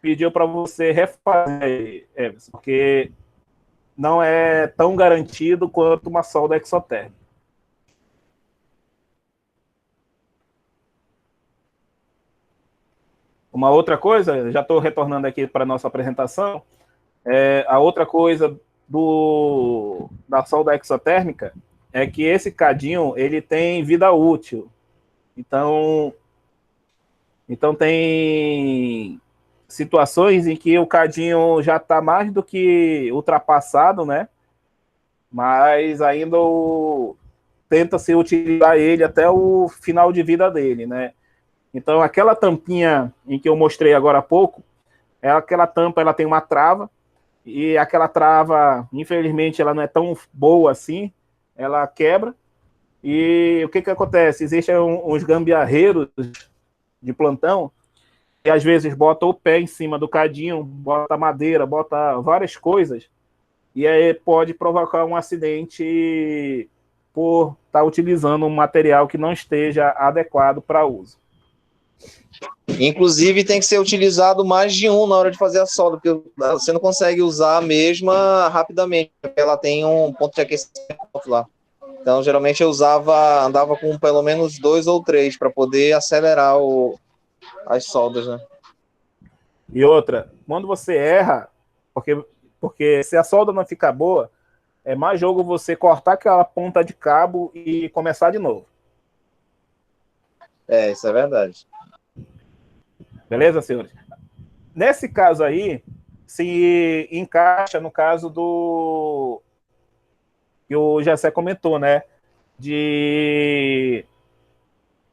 pediu para você refazer, porque não é tão garantido quanto uma solda exotérmica. Uma outra coisa, já estou retornando aqui para a nossa apresentação, a outra coisa da solda exotérmica é que esse cadinho ele tem vida útil. Então tem situações em que o cadinho já está mais do que ultrapassado, né? Mas ainda tenta-se utilizar ele até o final de vida dele, né? Então, aquela tampinha em que eu mostrei agora há pouco, aquela tampa ela tem uma trava, e aquela trava, infelizmente, ela não é tão boa assim, ela quebra, e o que acontece? Existem uns gambiarreiros de plantão, que às vezes botam o pé em cima do cadinho, bota madeira, bota várias coisas, e aí pode provocar um acidente por estar utilizando um material que não esteja adequado para uso. Inclusive, tem que ser utilizado mais de um na hora de fazer a solda, porque você não consegue usar a mesma rapidamente, porque ela tem um ponto de aquecimento lá. Então, geralmente, eu andava com pelo menos 2 ou 3 para poder acelerar as soldas, né? E outra, quando você erra, porque se a solda não ficar boa, é mais jogo você cortar aquela ponta de cabo e começar de novo. Isso é verdade. Beleza, senhores? Nesse caso aí, se encaixa no caso que o Gessé comentou, né? De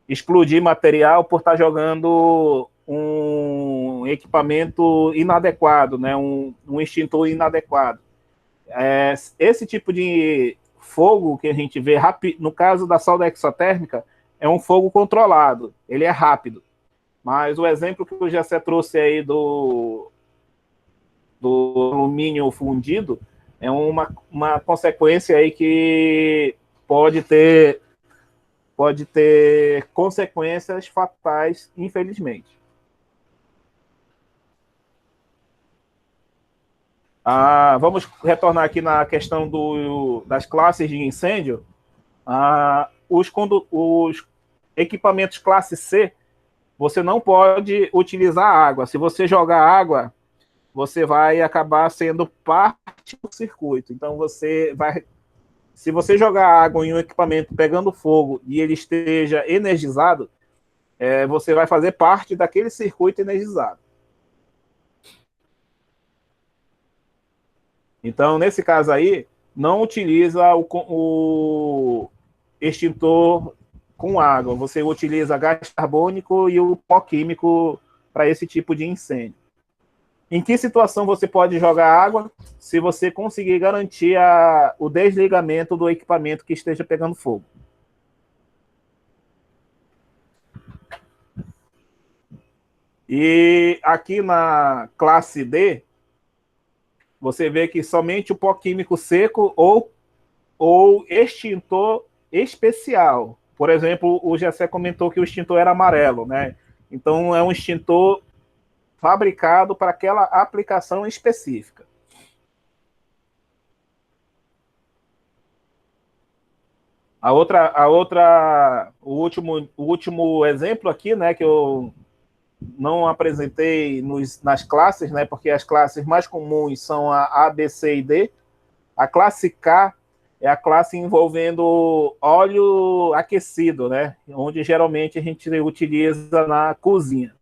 explodir material por estar jogando um equipamento inadequado, né? Um extintor inadequado. Esse tipo de fogo que a gente vê, no caso da solda exotérmica, é um fogo controlado, ele é rápido. Mas o exemplo que o Gessé trouxe aí do alumínio fundido é uma consequência aí que pode ter consequências fatais, infelizmente. Vamos retornar aqui na questão das classes de incêndio. Os equipamentos classe C, você não pode utilizar água. Se você jogar água, você vai acabar sendo parte do circuito. Então, se você jogar água em um equipamento pegando fogo e ele esteja energizado, você vai fazer parte daquele circuito energizado. Então, nesse caso aí, não utiliza o extintor com água, você utiliza gás carbônico e o pó químico para esse tipo de incêndio. Em que situação você pode jogar água? Se você conseguir garantir o desligamento do equipamento que esteja pegando fogo. E aqui na classe D, você vê que somente o pó químico seco ou extintor especial, por exemplo, o Gessé comentou que o extintor era amarelo, né? Então, é um extintor fabricado para aquela aplicação específica. O último exemplo aqui, né, que eu não apresentei nas classes, né, porque as classes mais comuns são a B, C e D. A classe K é a classe envolvendo óleo aquecido, né, onde geralmente a gente utiliza na cozinha.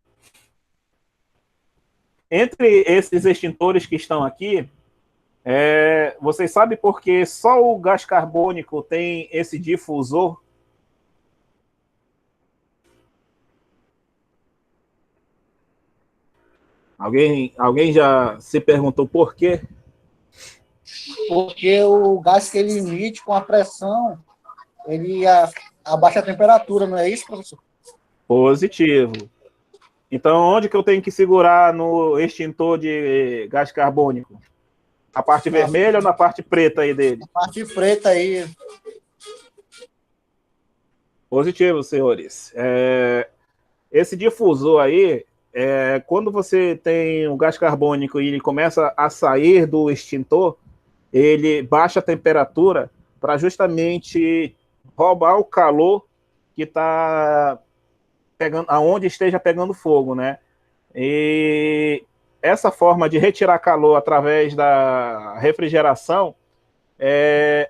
Entre esses extintores que estão aqui, vocês sabem por que só o gás carbônico tem esse difusor? Alguém já se perguntou por quê? Porque o gás que ele emite com a pressão, ele abaixa a temperatura, não é isso, professor? Positivo. Então, onde que eu tenho que segurar no extintor de gás carbônico? A parte vermelha ou na parte preta aí dele? A parte preta aí. Positivo, senhores. Esse difusor aí, quando você tem o gás carbônico e ele começa a sair do extintor, ele baixa a temperatura para justamente roubar o calor que está pegando, aonde esteja pegando fogo, né? E essa forma de retirar calor através da refrigeração,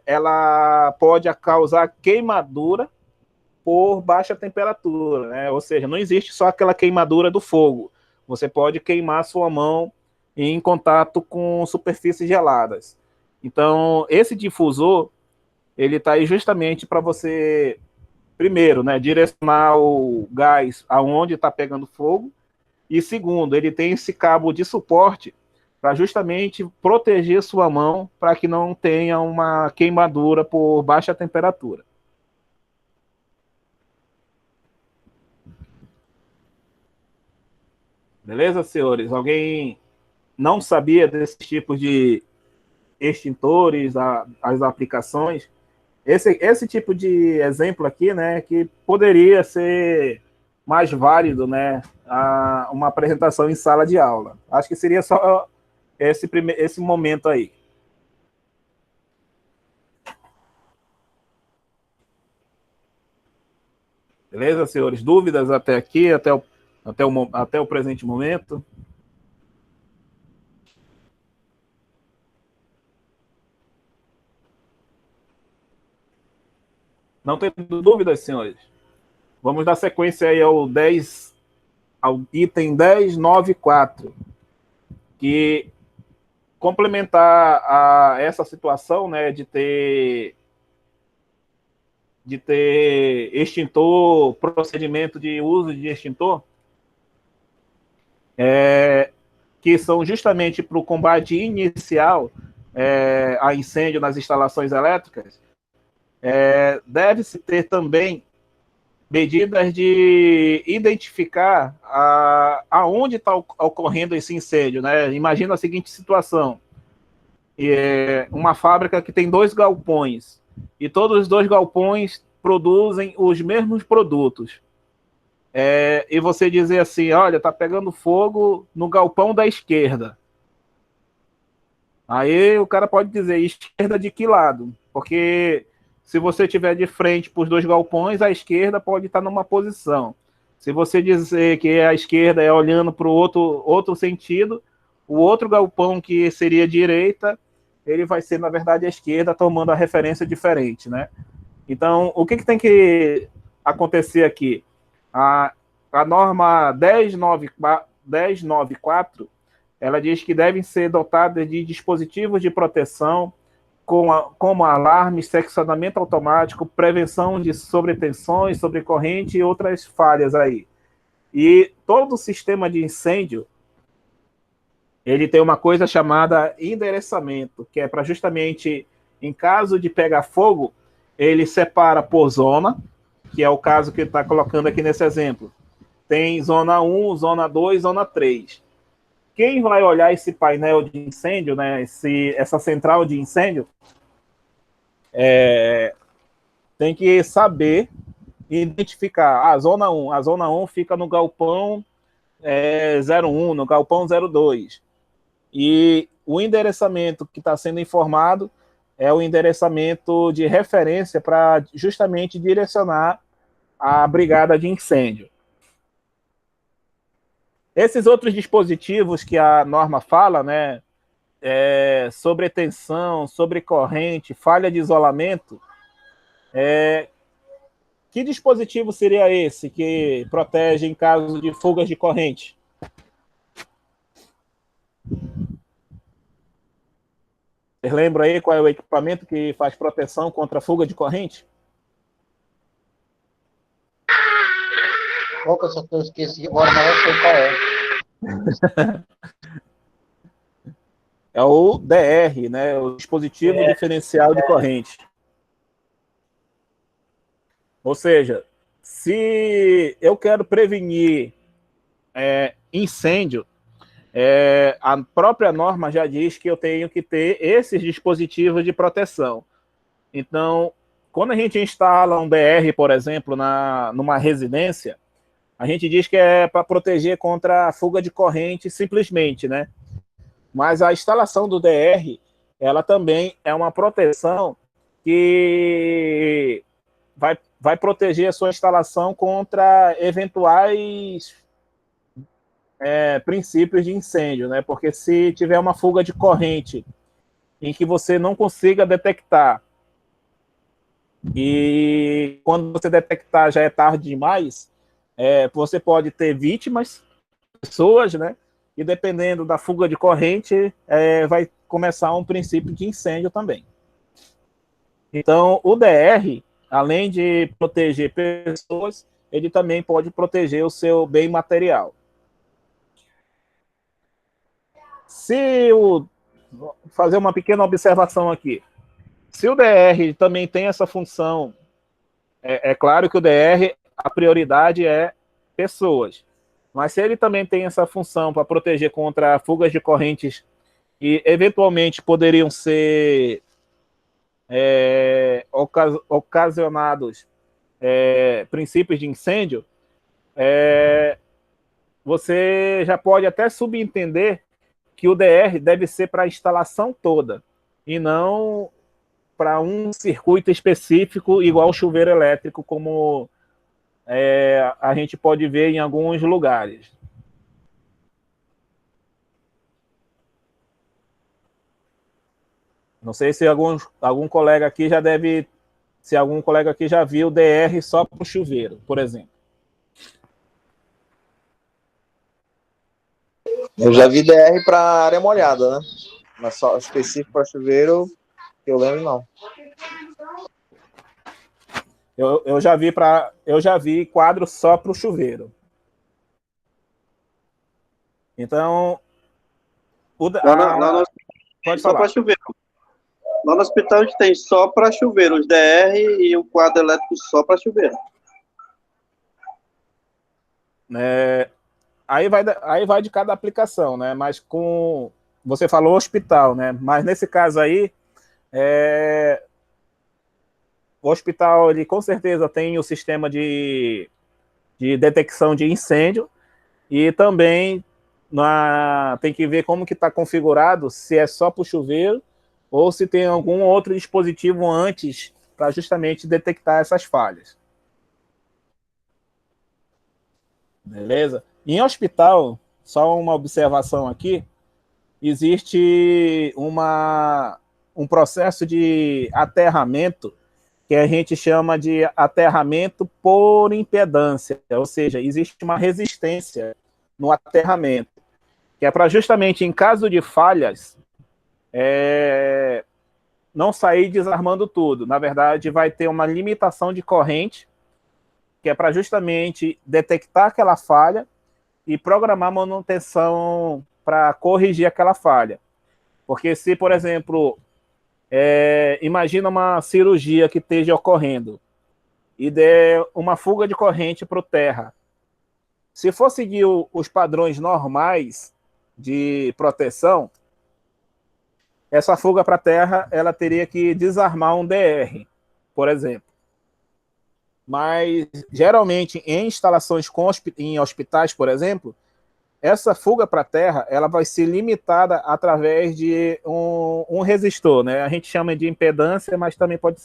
ela pode causar queimadura por baixa temperatura, né? Ou seja, não existe só aquela queimadura do fogo. Você pode queimar sua mão em contato com superfícies geladas. Então, esse difusor, ele está aí justamente para você, primeiro, né, direcionar o gás aonde está pegando fogo, e segundo, ele tem esse cabo de suporte para justamente proteger sua mão para que não tenha uma queimadura por baixa temperatura. Beleza, senhores? Alguém não sabia desses tipos de extintores, as aplicações? Esse tipo de exemplo aqui, né, que poderia ser mais válido, né, uma apresentação em sala de aula. Acho que seria só esse momento aí. Beleza, senhores? Dúvidas até aqui, até o presente momento? Não tem dúvidas, senhores? Vamos dar sequência aí ao item 10.9.4, que complementar essa situação, né, de ter extintor, procedimento de uso de extintor, que são justamente para o combate inicial a incêndio nas instalações elétricas, deve-se ter também medidas de identificar aonde está ocorrendo esse incêndio, né? Imagina a seguinte situação: uma fábrica que tem 2 galpões e todos os 2 galpões produzem os mesmos produtos. E você dizer assim, olha, está pegando fogo no galpão da esquerda. Aí o cara pode dizer, esquerda de que lado? Porque se você estiver de frente para os 2 galpões, a esquerda pode estar numa posição. Se você dizer que a esquerda é olhando para o outro sentido, o outro galpão que seria direita, ele vai ser, na verdade, a esquerda, tomando a referência diferente, né? Então, o que tem que acontecer aqui? A norma 10.9.4, ela diz que devem ser dotadas de dispositivos de proteção, como alarme, seccionamento automático, prevenção de sobretensões, sobrecorrente e outras falhas aí. E todo o sistema de incêndio, ele tem uma coisa chamada endereçamento, que é para justamente, em caso de pegar fogo, ele separa por zona, que é o caso que ele está colocando aqui nesse exemplo. Tem zona 1, zona 2, zona 3. Quem vai olhar esse painel de incêndio, né, essa central de incêndio, tem que saber identificar a zona 1. A zona 1 fica no galpão 01, no galpão 02. E o endereçamento que está sendo informado é o endereçamento de referência para justamente direcionar a brigada de incêndio. Esses outros dispositivos que a norma fala, né, sobre tensão, sobre corrente, falha de isolamento, que dispositivo seria esse que protege em caso de fugas de corrente? Vocês lembram aí qual é o equipamento que faz proteção contra fuga de corrente? Qual que eu esqueci agora, mas eu sei qual é. É o DR, né? O dispositivo diferencial de corrente. Ou seja, se eu quero prevenir incêndio, a própria norma já diz que eu tenho que ter esses dispositivos de proteção. Então, quando a gente instala um DR, por exemplo, numa residência, a gente diz que é para proteger contra a fuga de corrente simplesmente, né? Mas a instalação do DR, ela também é uma proteção que vai proteger a sua instalação contra eventuais princípios de incêndio, né? Porque se tiver uma fuga de corrente em que você não consiga detectar, e quando você detectar já é tarde demais, você pode ter vítimas, pessoas, né? E dependendo da fuga de corrente, vai começar um princípio de incêndio também. Então, o DR, além de proteger pessoas, ele também pode proteger o seu bem material. Vou fazer uma pequena observação aqui. Se o DR também tem essa função, é claro que o DR, a prioridade é pessoas. Mas se ele também tem essa função para proteger contra fugas de correntes e eventualmente poderiam ser ocasionados princípios de incêndio, você já pode até subentender que o DR deve ser para a instalação toda e não para um circuito específico igual chuveiro elétrico, como a gente pode ver em alguns lugares. Não sei se algum colega aqui já deve, se algum colega aqui já viu DR só para o chuveiro, por exemplo. Eu já vi DR para área molhada, né? Mas só específico para chuveiro, que eu lembro, não. Eu já vi quadro só para o chuveiro. Então, pode só falar. Para chuveiro. Lá no hospital a gente tem só para chuveiro, os DR e o quadro elétrico só para chuveiro. Aí vai de cada aplicação, né? Mas você falou hospital, né? Mas nesse caso aí, o hospital, ele com certeza tem o sistema de detecção de incêndio e também tem que ver como que está configurado, se é só para o chuveiro ou se tem algum outro dispositivo antes para justamente detectar essas falhas. Beleza? Em hospital, só uma observação aqui, existe um processo de aterramento que a gente chama de aterramento por impedância, ou seja, existe uma resistência no aterramento, que é para justamente em caso de falhas, não sair desarmando tudo. Na verdade, vai ter uma limitação de corrente, que é para justamente detectar aquela falha e programar manutenção para corrigir aquela falha. Porque se, por exemplo, imagina uma cirurgia que esteja ocorrendo e der uma fuga de corrente para o terra. Se for seguir os padrões normais de proteção, essa fuga para a terra, ela teria que desarmar um DR, por exemplo. mas geralmente em instalações em hospitais, por exemplo, essa fuga para a terra ela vai ser limitada através de um resistor, né? A gente chama de impedância, mas também pode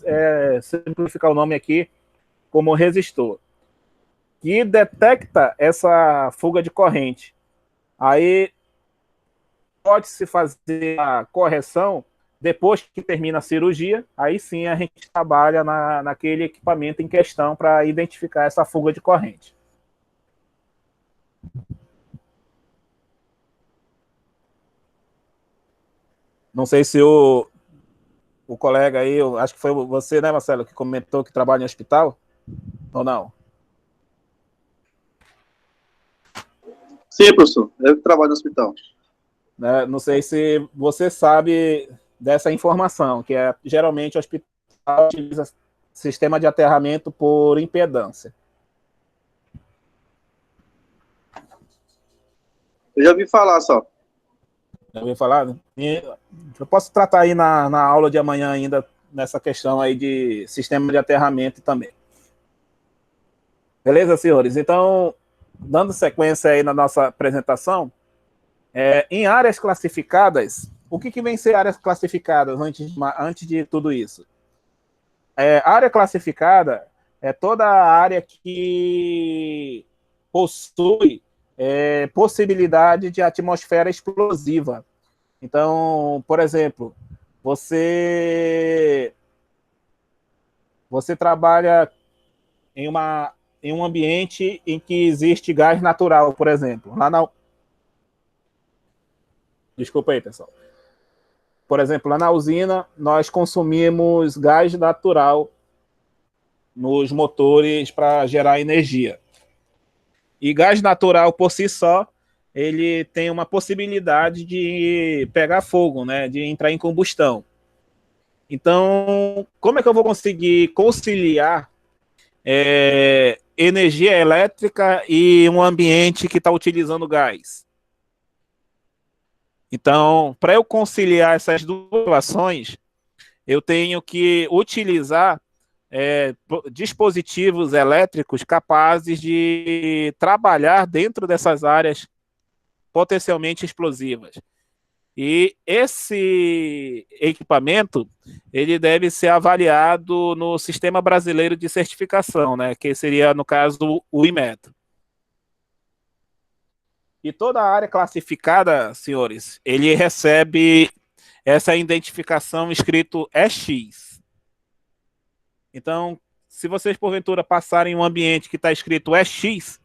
simplificar o nome aqui como resistor, que detecta essa fuga de corrente. Aí pode-se fazer a correção depois que termina a cirurgia, aí sim a gente trabalha naquele equipamento em questão para identificar essa fuga de corrente. Não sei se o colega aí, eu acho que foi você, né, Marcelo, que comentou que trabalha em hospital, ou não? Sim, professor. Eu trabalho no hospital. Né? Não sei se você sabe dessa informação, que geralmente o hospital utiliza sistema de aterramento por impedância. Eu já ouvi falar só. Já ouviu falar? Eu posso tratar aí na aula de amanhã ainda nessa questão aí de sistema de aterramento também. Beleza, senhores? Então, dando sequência aí na nossa apresentação, em áreas classificadas, o que vem ser áreas classificadas antes de tudo isso? Área classificada é toda a área que possui possibilidade de atmosfera explosiva. Então, por exemplo, você trabalha em um ambiente em que existe gás natural, por exemplo. Desculpa aí, pessoal. Por exemplo, lá na usina, nós consumimos gás natural nos motores para gerar energia. E gás natural, por si só, ele tem uma possibilidade de pegar fogo, né? De entrar em combustão. Então, como é que eu vou conseguir conciliar energia elétrica e um ambiente que está utilizando gás? Então, para eu conciliar essas duas situações, eu tenho que utilizar dispositivos elétricos capazes de trabalhar dentro dessas áreas potencialmente explosivas. E esse equipamento, ele deve ser avaliado no Sistema Brasileiro de Certificação, né, que seria, no caso, o Inmetro. E toda a área classificada, senhores, ele recebe essa identificação escrito EX. Então, se vocês, porventura, passarem em um ambiente que está escrito EX,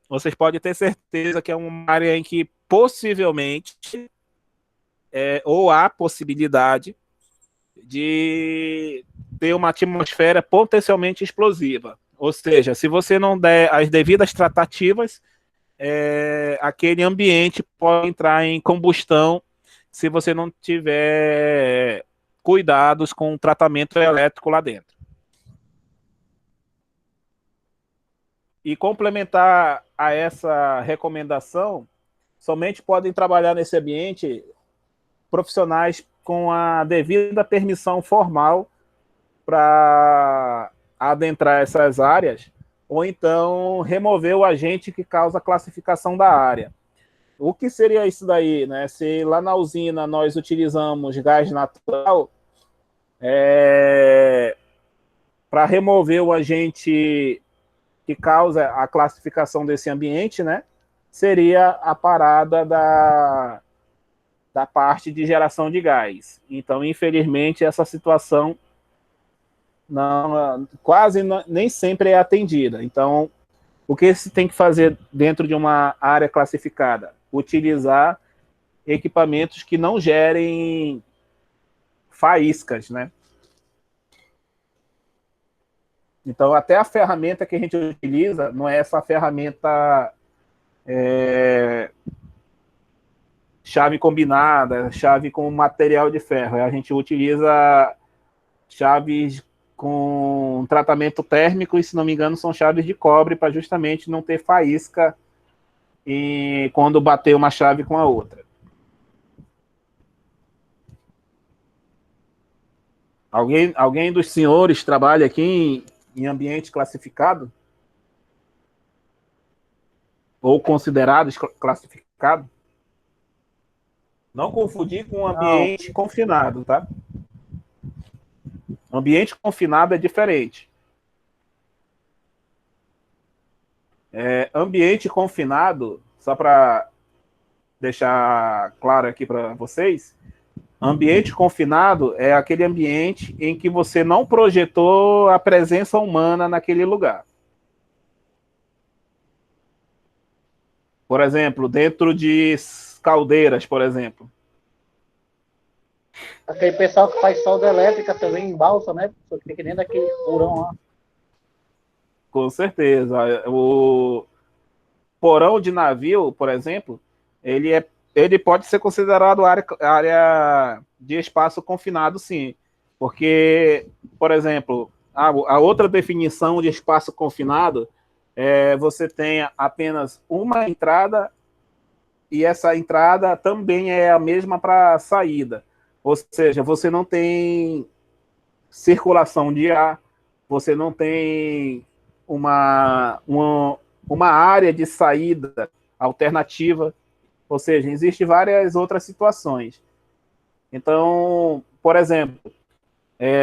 vocês podem ter certeza que é uma área em que possivelmente ou há possibilidade de ter uma atmosfera potencialmente explosiva. Ou seja, se você não der as devidas tratativas, aquele ambiente pode entrar em combustão se você não tiver cuidados com o tratamento elétrico lá dentro. E complementar a essa recomendação, somente podem trabalhar nesse ambiente profissionais com a devida permissão formal para adentrar essas áreas, ou então remover o agente que causa a classificação da área. O que seria isso daí, né? Se lá na usina nós utilizamos gás natural, para remover o agente que causa a classificação desse ambiente, né? Seria a parada da parte de geração de gás. Então, infelizmente, essa situação nem sempre é atendida. Então, o que se tem que fazer dentro de uma área classificada? Utilizar equipamentos que não gerem faíscas, né? Então, até a ferramenta que a gente utiliza não é essa ferramenta chave combinada, chave com material de ferro. A gente utiliza chaves com tratamento térmico e, se não me engano, são chaves de cobre para justamente não ter faísca quando bater uma chave com a outra. Alguém dos senhores trabalha aqui em ambiente classificado, ou considerado classificado. Não confundir com ambiente confinado, tá? Ambiente confinado é diferente. Ambiente confinado, só para deixar claro aqui para vocês, ambiente confinado é aquele ambiente em que você não projetou a presença humana naquele lugar. Por exemplo, dentro de caldeiras, por exemplo. Aquele pessoal que faz solda elétrica também em balsa, né? Que fica dentro daquele porão lá. Com certeza. O porão de navio, por exemplo, ele pode ser considerado área de espaço confinado, sim. Porque, por exemplo, a outra definição de espaço confinado é você tem apenas uma entrada e essa entrada também é a mesma para a saída. Ou seja, você não tem circulação de ar, você não tem uma área de saída alternativa, ou seja, existem várias outras situações. Então, por exemplo,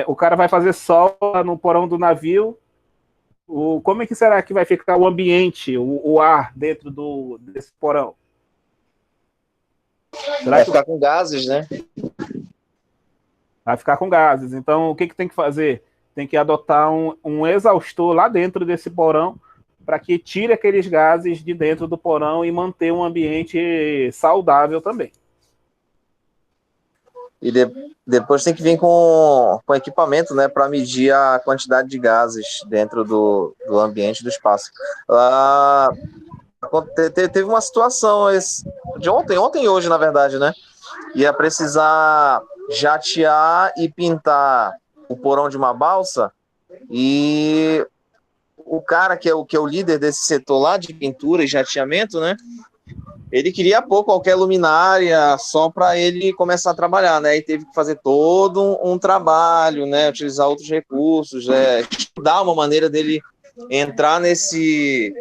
o cara vai fazer sol no porão do navio, como é que será que vai ficar o ambiente, o ar dentro desse porão? Vai ficar com gases, né? Vai ficar com gases. Então, o que tem que fazer? Tem que adotar um exaustor lá dentro desse porão para que tire aqueles gases de dentro do porão e manter um ambiente saudável também. E depois tem que vir com equipamento, né, para medir a quantidade de gases dentro do ambiente do espaço. Teve uma situação de ontem e hoje, na verdade, né? Ia precisar jatear e pintar o porão de uma balsa, e o cara que é o líder desse setor lá de pintura e jateamento, né? Ele queria pôr qualquer luminária só para ele começar a trabalhar, né? E teve que fazer todo um trabalho, né? Utilizar outros recursos, estudar uma maneira dele entrar nesse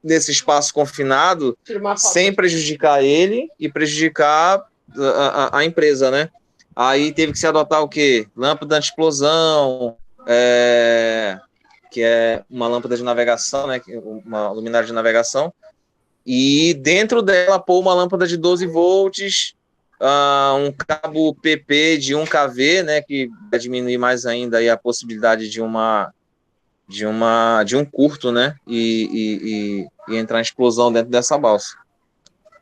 espaço confinado sem prejudicar ele e prejudicar a empresa, né? Aí teve que se adotar o quê? Lâmpada anti-explosão, que é uma lâmpada de navegação, né? Uma luminária de navegação. E dentro dela pôr uma lâmpada de 12 volts, um cabo PP de 1 kV, né? Que vai diminuir mais ainda aí a possibilidade de um curto, né? E entrar em explosão dentro dessa balsa.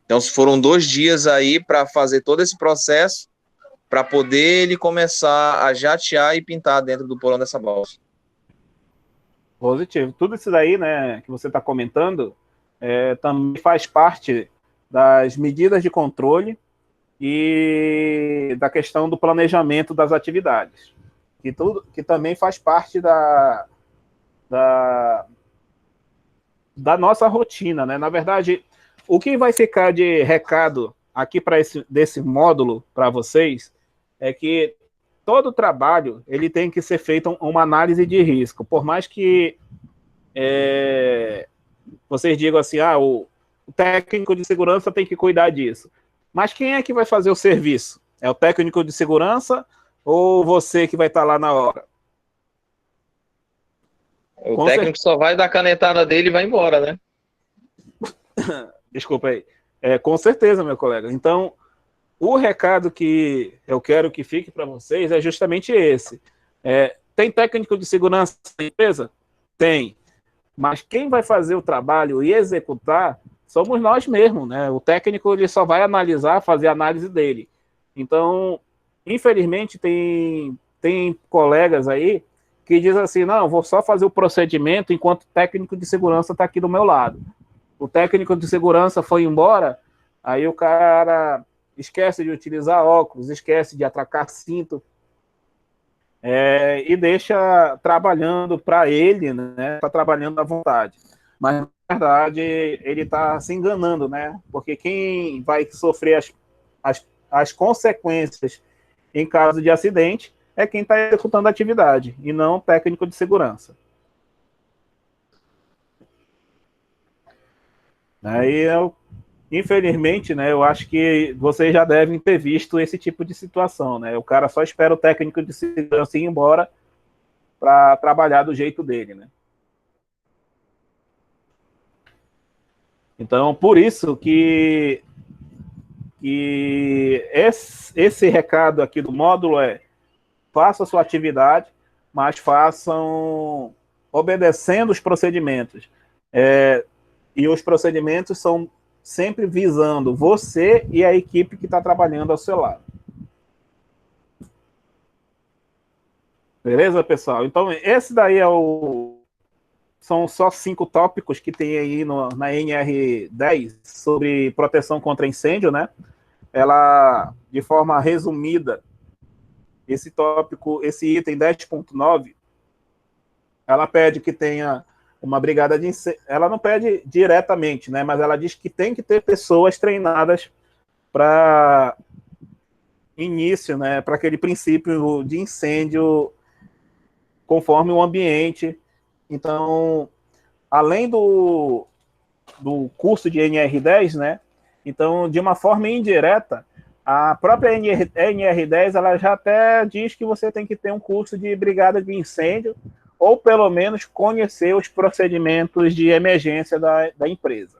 Então, foram 2 dias aí para fazer todo esse processo, para poder ele começar a jatear e pintar dentro do porão dessa balsa. Positivo. Tudo isso daí, né, que você está comentando, também faz parte das medidas de controle e da questão do planejamento das atividades, que também faz parte da nossa rotina, né? Na verdade, o que vai ficar de recado aqui desse módulo para vocês é que todo trabalho ele tem que ser feito uma análise de risco. Por mais que vocês digam assim, o técnico de segurança tem que cuidar disso. Mas quem é que vai fazer o serviço? É o técnico de segurança ou você que vai estar lá na hora? O técnico só vai dar a canetada dele e vai embora, né? Desculpa aí. Com certeza, meu colega. Então, o recado que eu quero que fique para vocês é justamente esse. Tem técnico de segurança na empresa? Tem. Mas quem vai fazer o trabalho e executar somos nós mesmos, né? O técnico ele só vai analisar, fazer a análise dele. Então, infelizmente, tem colegas aí que dizem assim, não, vou só fazer o procedimento enquanto o técnico de segurança está aqui do meu lado. O técnico de segurança foi embora, aí o cara esquece de utilizar óculos, esquece de atracar cinto, e deixa trabalhando para ele, né? Está trabalhando à vontade. Mas, na verdade, ele está se enganando, né? Porque quem vai sofrer as consequências em caso de acidente é quem está executando a atividade, e não o técnico de segurança. Aí infelizmente, né, eu acho que vocês já devem ter visto esse tipo de situação, né? O cara só espera o técnico de segurança ir embora para trabalhar do jeito dele, né? Então, por isso que esse recado aqui do módulo é: faça a sua atividade, mas façam obedecendo os procedimentos. E os procedimentos são sempre visando você e a equipe que está trabalhando ao seu lado. Beleza, pessoal? Então, esse daí são só 5 tópicos que tem aí na NR10 sobre proteção contra incêndio, né? Ela, de forma resumida, esse item 10.9, ela pede que tenha uma brigada de incêndio. Ela não pede diretamente, né? Mas ela diz que tem que ter pessoas treinadas para início, né? Para aquele princípio de incêndio conforme o ambiente. Então, além do curso de NR10, né? Então, de uma forma indireta, a própria NR10 ela já até diz que você tem que ter um curso de brigada de incêndio, ou pelo menos conhecer os procedimentos de emergência da empresa.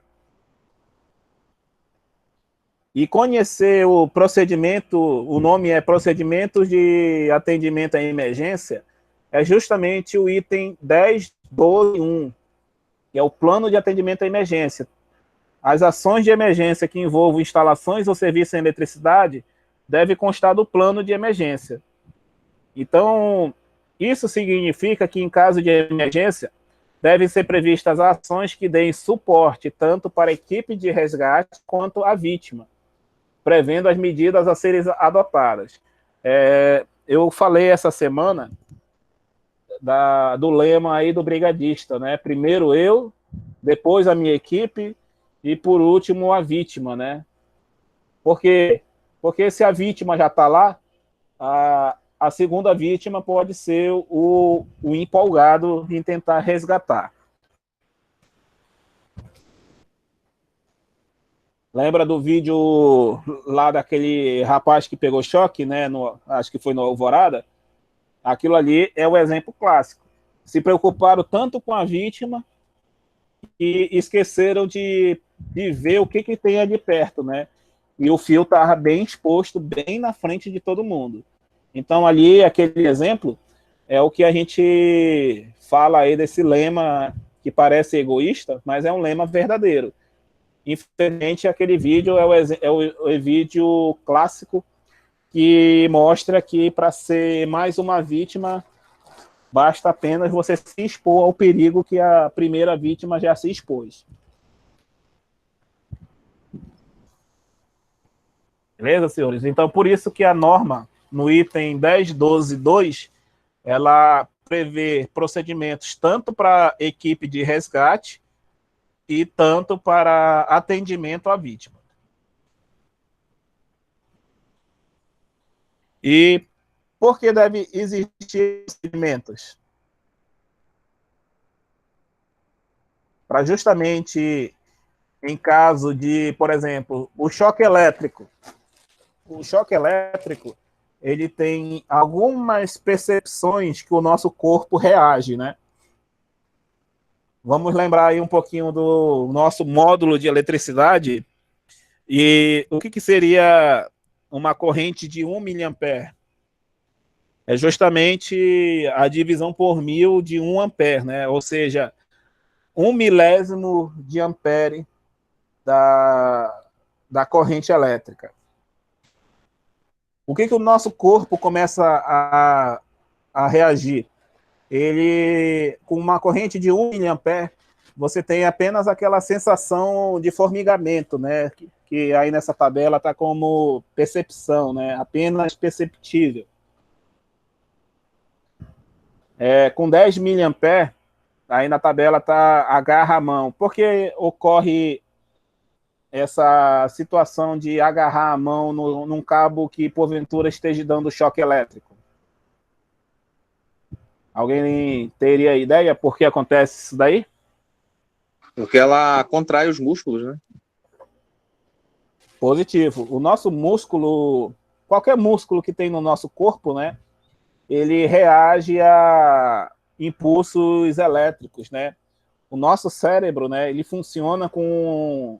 E conhecer o procedimento, o nome é Procedimentos de Atendimento à Emergência, é justamente o item 10.12.1, que é o Plano de Atendimento à Emergência. As ações de emergência que envolvam instalações ou serviços em eletricidade devem constar do plano de emergência. Então, isso significa que, em caso de emergência, devem ser previstas ações que deem suporte tanto para a equipe de resgate quanto à vítima, prevendo as medidas a serem adotadas. Eu falei essa semana do lema aí do brigadista, né? Primeiro eu, depois a minha equipe e, por último, a vítima, né? Porque se a vítima já está lá, a segunda vítima pode ser o empolgado em tentar resgatar. Lembra do vídeo lá daquele rapaz que pegou choque, né? Acho que foi no Alvorada? Aquilo ali é o exemplo clássico. Se preocuparam tanto com a vítima e esqueceram de ver o que tem ali perto, né? E o fio estava bem exposto, bem na frente de todo mundo. Então, ali, aquele exemplo é o que a gente fala aí desse lema que parece egoísta, mas é um lema verdadeiro. Infelizmente, aquele vídeo é o vídeo clássico que mostra que, para ser mais uma vítima, basta apenas você se expor ao perigo que a primeira vítima já se expôs. Beleza, senhores? Então, por isso que a norma, no item 10.12.2, ela prevê procedimentos tanto para equipe de resgate e tanto para atendimento à vítima. E por que deve existir procedimentos? Para justamente, em caso de, por exemplo, o choque elétrico. O choque elétrico, ele tem algumas percepções que o nosso corpo reage, né? Vamos lembrar aí um pouquinho do nosso módulo de eletricidade. E o que seria uma corrente de 1 miliampere? É justamente a divisão por 1000 de 1 ampere, né? Ou seja, 1 milésimo de ampere da corrente elétrica. O que o nosso corpo começa a reagir? Ele, com uma corrente de 1 miliampere, você tem apenas aquela sensação de formigamento, né? Que aí nessa tabela está como percepção, né? Apenas perceptível. Com 10 miliampere, aí na tabela está agarra a mão. Por que ocorre essa situação de agarrar a mão num cabo que porventura esteja dando choque elétrico? Alguém teria ideia por que acontece isso daí? Porque ela contrai os músculos, né? Positivo. O nosso músculo, qualquer músculo que tem no nosso corpo, né? Ele reage a impulsos elétricos, né? O nosso cérebro, né? Ele funciona com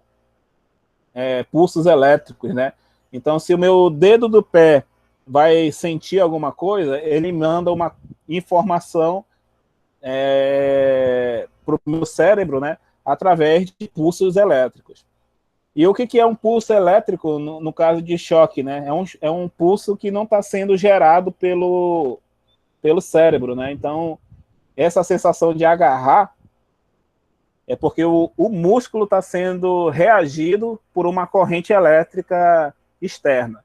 pulsos elétricos, né? Então, se o meu dedo do pé vai sentir alguma coisa, ele manda uma informação para o meu cérebro, né? Através de pulsos elétricos. E o que é um pulso elétrico no caso de choque, né? É um pulso que não está sendo gerado pelo cérebro, né? Então, essa sensação de agarrar é porque o músculo está sendo reagido por uma corrente elétrica externa.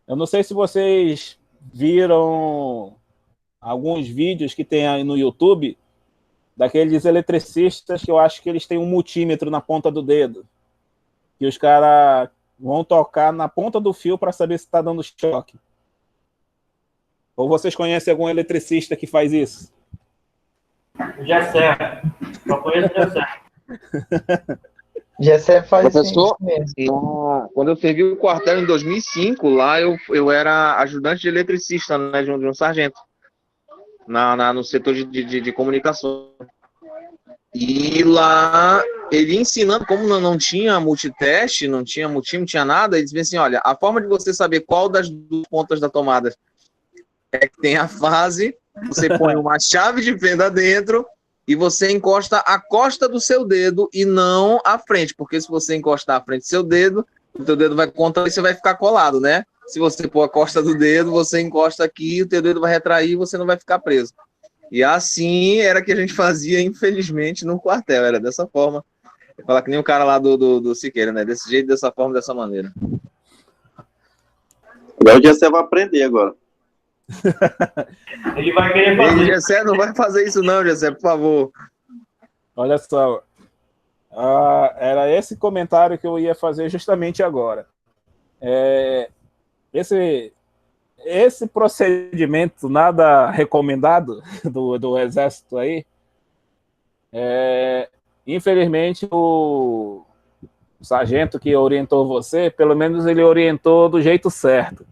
Eu não sei se vocês viram alguns vídeos que tem aí no YouTube daqueles eletricistas que eu acho que eles têm um multímetro na ponta do dedo. Que os caras vão tocar na ponta do fio para saber se está dando choque. Ou vocês conhecem algum eletricista que faz isso? Gessé. Só conheço Gessé. Gessé faz Professor, isso mesmo. quando eu servi o quartel em 2005, lá eu era ajudante de eletricista, né, de um sargento, no setor de comunicação. E lá, ele ensinando, como não tinha multiteste, não tinha multímetro, não tinha nada, ele dizia assim, olha, a forma de você saber qual das duas pontas da tomada é que tem a fase, você põe uma chave de fenda dentro e você encosta a costa do seu dedo e não a frente, porque se você encostar a frente do seu dedo, o teu dedo vai contra e você vai ficar colado, né? Se você pôr a costa do dedo, você encosta aqui, o teu dedo vai retrair e você não vai ficar preso. E assim era que a gente fazia, infelizmente, no quartel, era dessa forma. Eu falar que nem o cara lá do Siqueira, né? Desse jeito, dessa forma, dessa maneira. Agora o Gessé vai aprender agora. Ele vai querer fazer. Gessé, não vai fazer isso não, Gessé, por favor. Olha só. Era esse comentário que eu ia fazer justamente agora. Esse procedimento nada recomendado do Exército aí, infelizmente o sargento que orientou você, pelo menos ele orientou do jeito certo.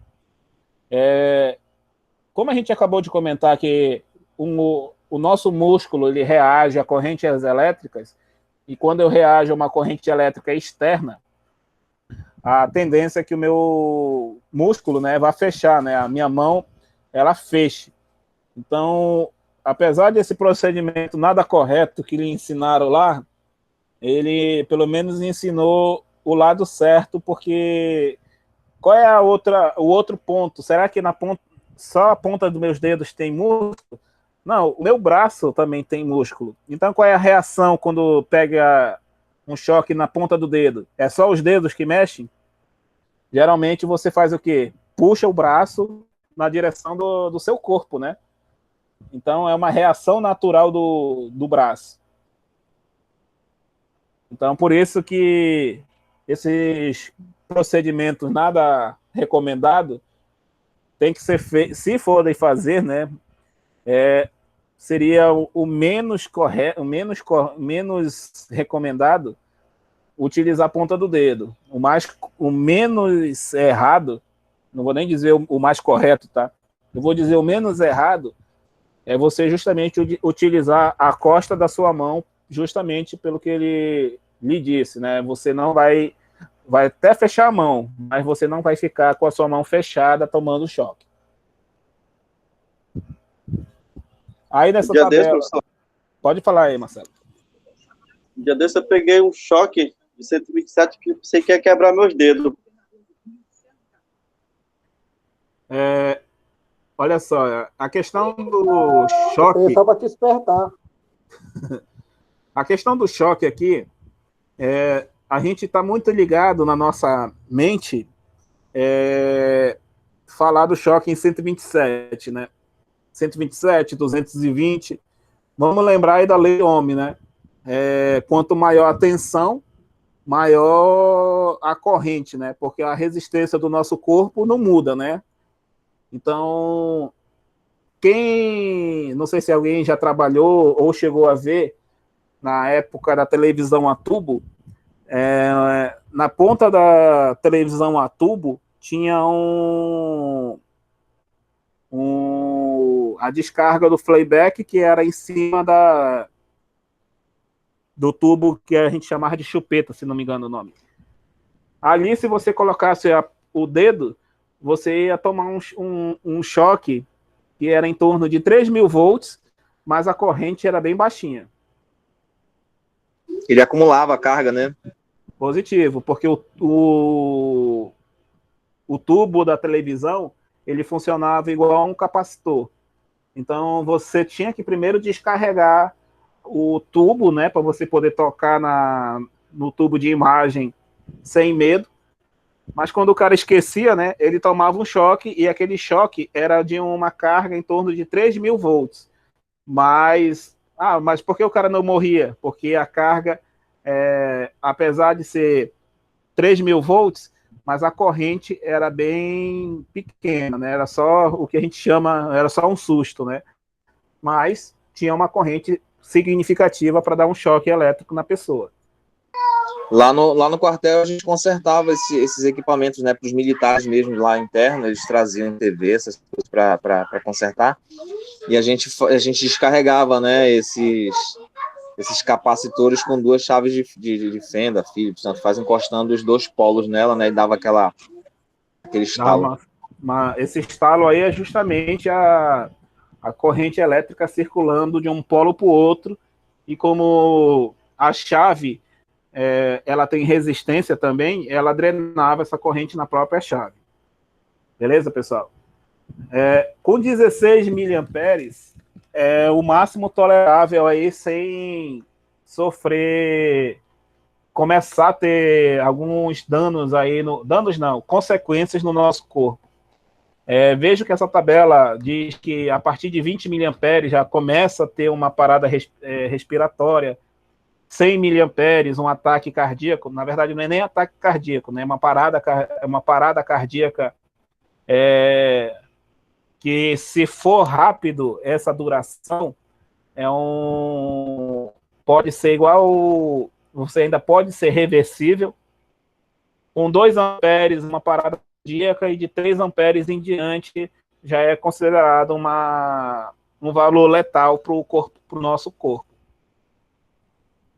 Como a gente acabou de comentar que o nosso músculo ele reage a correntes elétricas, e quando eu reajo a uma corrente elétrica externa, a tendência é que o meu músculo, né, vai fechar, né, a minha mão, ela feche. Então, apesar desse procedimento nada correto que lhe ensinaram lá, ele pelo menos ensinou o lado certo, porque qual é o outro ponto? Será que só a ponta dos meus dedos tem músculo? Não, o meu braço também tem músculo. Então, qual é a reação quando pega um choque na ponta do dedo? É só os dedos que mexem? Geralmente você faz o quê? Puxa o braço na direção do seu corpo, né? Então é uma reação natural do braço. Então por isso que esses procedimentos nada recomendado tem que ser feito, se forem fazer, né? Seria o menos correto, menos recomendado utilizar a ponta do dedo. O menos errado, não vou nem dizer o mais correto, tá? Eu vou dizer o menos errado é você justamente utilizar a costa da sua mão, justamente pelo que ele lhe disse, né? Você não vai até fechar a mão, mas você não vai ficar com a sua mão fechada tomando choque. Aí nessa tabela... Pode falar aí, Marcelo. Um dia desse eu peguei um choque de 127 que você quer quebrar meus dedos. Olha só, a questão do choque... Só para te despertar. A questão do choque aqui, a gente está muito ligado na nossa mente falar do choque em 127, né? 127, 220. Vamos lembrar aí da lei Ohm, né? Quanto maior a tensão, maior a corrente, né? Porque a resistência do nosso corpo não muda, né? Então, não sei se alguém já trabalhou ou chegou a ver, na época da televisão a tubo, na ponta da televisão a tubo tinha a descarga do playback, que era em cima do tubo que a gente chamava de chupeta, se não me engano o nome. Ali, se você colocasse o dedo, você ia tomar um choque que era em torno de 3.000 volts, mas a corrente era bem baixinha. Ele acumulava a carga, né? Positivo, porque o tubo da televisão, ele funcionava igual a um capacitor. Então, você tinha que primeiro descarregar o tubo, né, para você poder tocar no tubo de imagem sem medo. Mas quando o cara esquecia, né, ele tomava um choque, e aquele choque era de uma carga em torno de 3.000 volts. Mas por que o cara não morria? Porque a carga, apesar de ser 3.000 volts, mas a corrente era bem pequena, né? Era só o que a gente chama, era só um susto, né? Mas tinha uma corrente significativa para dar um choque elétrico na pessoa. Lá no quartel a gente consertava esses equipamentos, né, para os militares mesmo lá internos, eles traziam TV, essas coisas para consertar, e a gente descarregava, né, esses capacitores com 2 chaves de fenda, Phillips, tanto faz, encostando os 2 polos nela, né, e dava aquele estalo. Esse estalo aí é justamente a corrente elétrica circulando de um polo para o outro, e como a chave ela tem resistência também, ela drenava essa corrente na própria chave. Beleza, pessoal? Com 16 miliamperes, o máximo tolerável aí, sem começar a ter alguns danos aí, consequências no nosso corpo. Vejo que essa tabela diz que a partir de 20 miliamperes já começa a ter uma parada respiratória, 100 miliamperes, um ataque cardíaco. Na verdade, não é nem ataque cardíaco, né? É uma parada cardíaca que, se for rápido, essa duração pode ser igual, você ainda pode ser reversível. Com 2 amperes, uma parada cardíaca, e de 3 amperes em diante já é considerado um valor letal para o nosso corpo.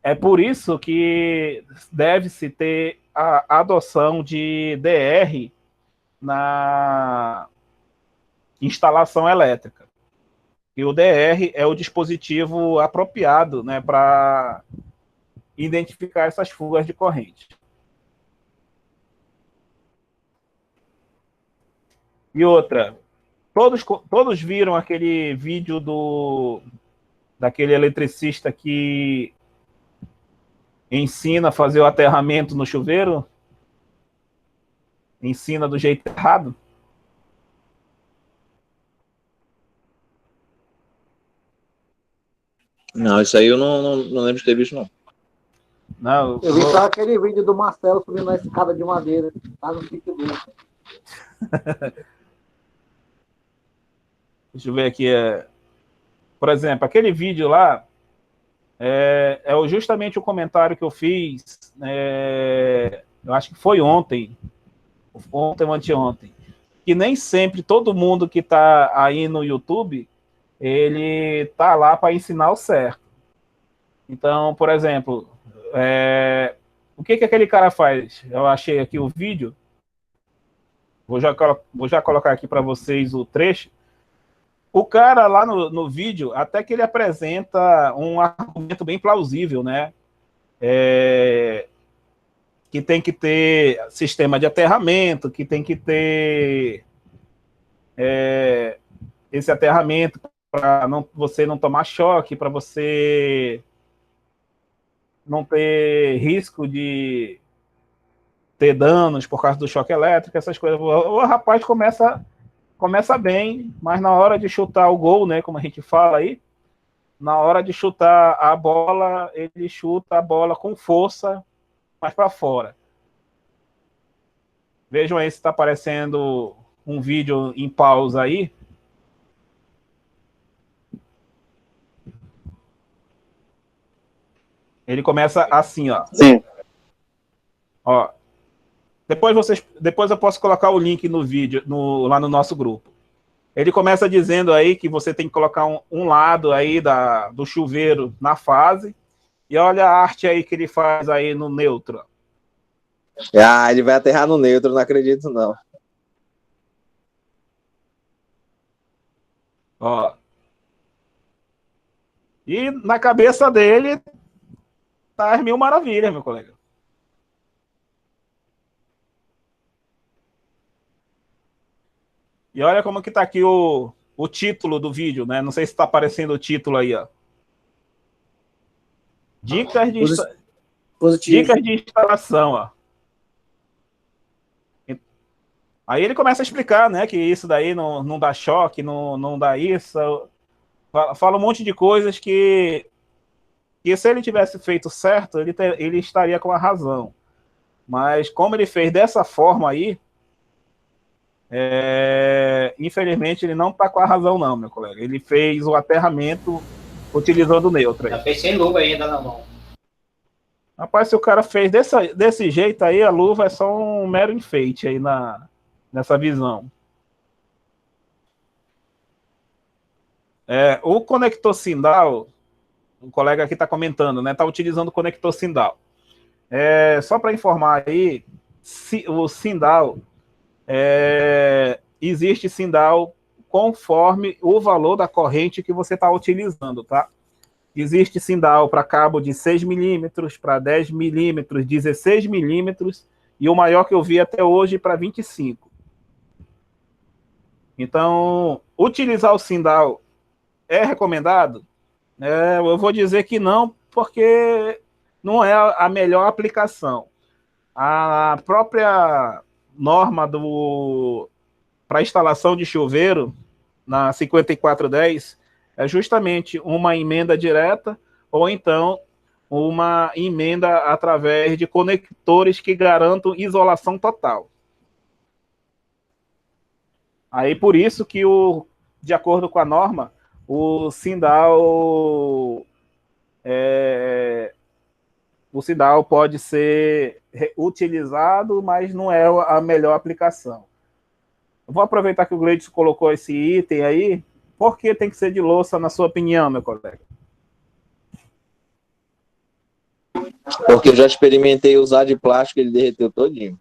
É por isso que deve-se ter a adoção de DR na instalação elétrica. E o DR é o dispositivo apropriado, né, para identificar essas fugas de corrente. E outra, todos viram aquele vídeo daquele eletricista que ensina a fazer o aterramento no chuveiro? Ensina do jeito errado? Não, isso aí eu não lembro de ter visto, não. Não, Eu vi só aquele vídeo do Marcelo subindo na escada de madeira, lá no pico dele. Deixa eu ver aqui. Por exemplo, aquele vídeo lá é justamente o comentário que eu fiz. Eu acho que foi ontem ou anteontem. Que nem sempre todo mundo que está aí no YouTube, ele está lá para ensinar o certo. Então, por exemplo, o que aquele cara faz? Eu achei aqui o vídeo. Vou já colocar aqui para vocês o trecho. O cara lá no vídeo, até que ele apresenta um argumento bem plausível, né? Que tem que ter sistema de aterramento, que tem que ter esse aterramento para você não tomar choque, para você não ter risco de ter danos por causa do choque elétrico, essas coisas. O rapaz começa bem, mas na hora de chutar o gol, né, como a gente fala aí, na hora de chutar a bola, ele chuta a bola com força, mais para fora. Vejam aí se está aparecendo um vídeo em pausa aí. Ele começa assim, ó. Sim. Ó. Depois eu posso colocar o link no vídeo, lá no nosso grupo. Ele começa dizendo aí que você tem que colocar um lado aí do chuveiro na fase. E olha a arte aí que ele faz aí no neutro. Ah, ele vai aterrar no neutro, não acredito não. Ó. E na cabeça dele tá as mil maravilhas, meu colega. E olha como que tá aqui o título do vídeo, né? Não sei se tá aparecendo o título aí, ó. Dicas de instalação, ó. Aí ele começa a explicar, né, que isso daí não dá choque, não dá isso. Fala um monte de coisas que se ele tivesse feito certo, ele estaria com a razão. Mas como ele fez dessa forma aí, infelizmente ele não está com a razão não, meu colega. Ele fez o aterramento utilizando o neutro. Já fez sem luva ainda na mão. Rapaz, se o cara fez desse jeito aí, a luva é só um mero enfeite aí nessa visão. O conector Sindal, o colega aqui está comentando, né? Está utilizando o conector Sindal. Só para informar aí, o Sindal, existe Sindal conforme o valor da corrente que você está utilizando, tá? Existe Sindal para cabo de 6 milímetros, para 10 milímetros, 16 milímetros, e o maior que eu vi até hoje para 25. Então, utilizar o Sindal é recomendado? Eu vou dizer que não, porque não é a melhor aplicação. A própria norma para instalação de chuveiro, na 5410, é justamente uma emenda direta ou então uma emenda através de conectores que garantam isolação total. Aí por isso que, de acordo com a norma, o Sindal pode ser utilizado, mas não é a melhor aplicação. Eu vou aproveitar que o Gleidson colocou esse item aí. Por que tem que ser de louça, na sua opinião, meu colega? Porque eu já experimentei usar de plástico, ele derreteu todinho.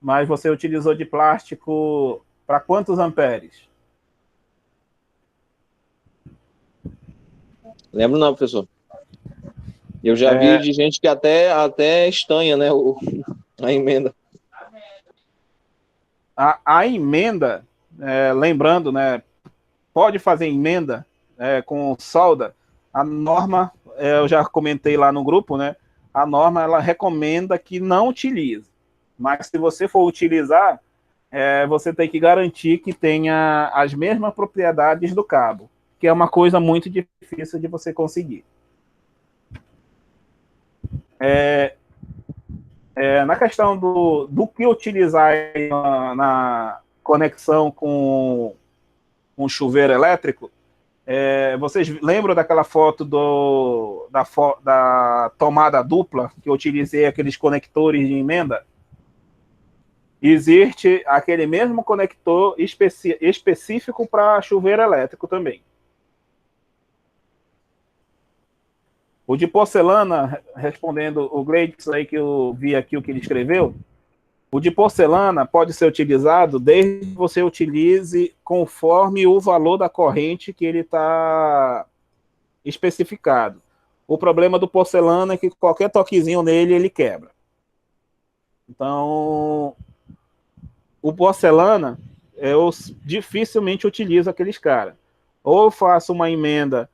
Mas você utilizou de plástico para quantos amperes? Lembro não, professor. Eu já vi de gente que até estanha, né, a emenda. A emenda, lembrando, né, pode fazer emenda com solda. A norma, eu já comentei lá no grupo, né, a norma ela recomenda que não utilize. Mas se você for utilizar, você tem que garantir que tenha as mesmas propriedades do cabo, que é uma coisa muito difícil de você conseguir. Na questão do que utilizar na conexão com um chuveiro elétrico, vocês lembram daquela foto da tomada dupla, que eu utilizei aqueles conectores de emenda? Existe aquele mesmo conector específico para chuveiro elétrico também. O de porcelana, respondendo o Gleidson aí que eu vi aqui o que ele escreveu, o de porcelana pode ser utilizado desde que você utilize conforme o valor da corrente que ele está especificado. O problema do porcelana é que qualquer toquezinho nele, ele quebra. Então, o porcelana, eu dificilmente utilizo aqueles caras. Ou faço uma emenda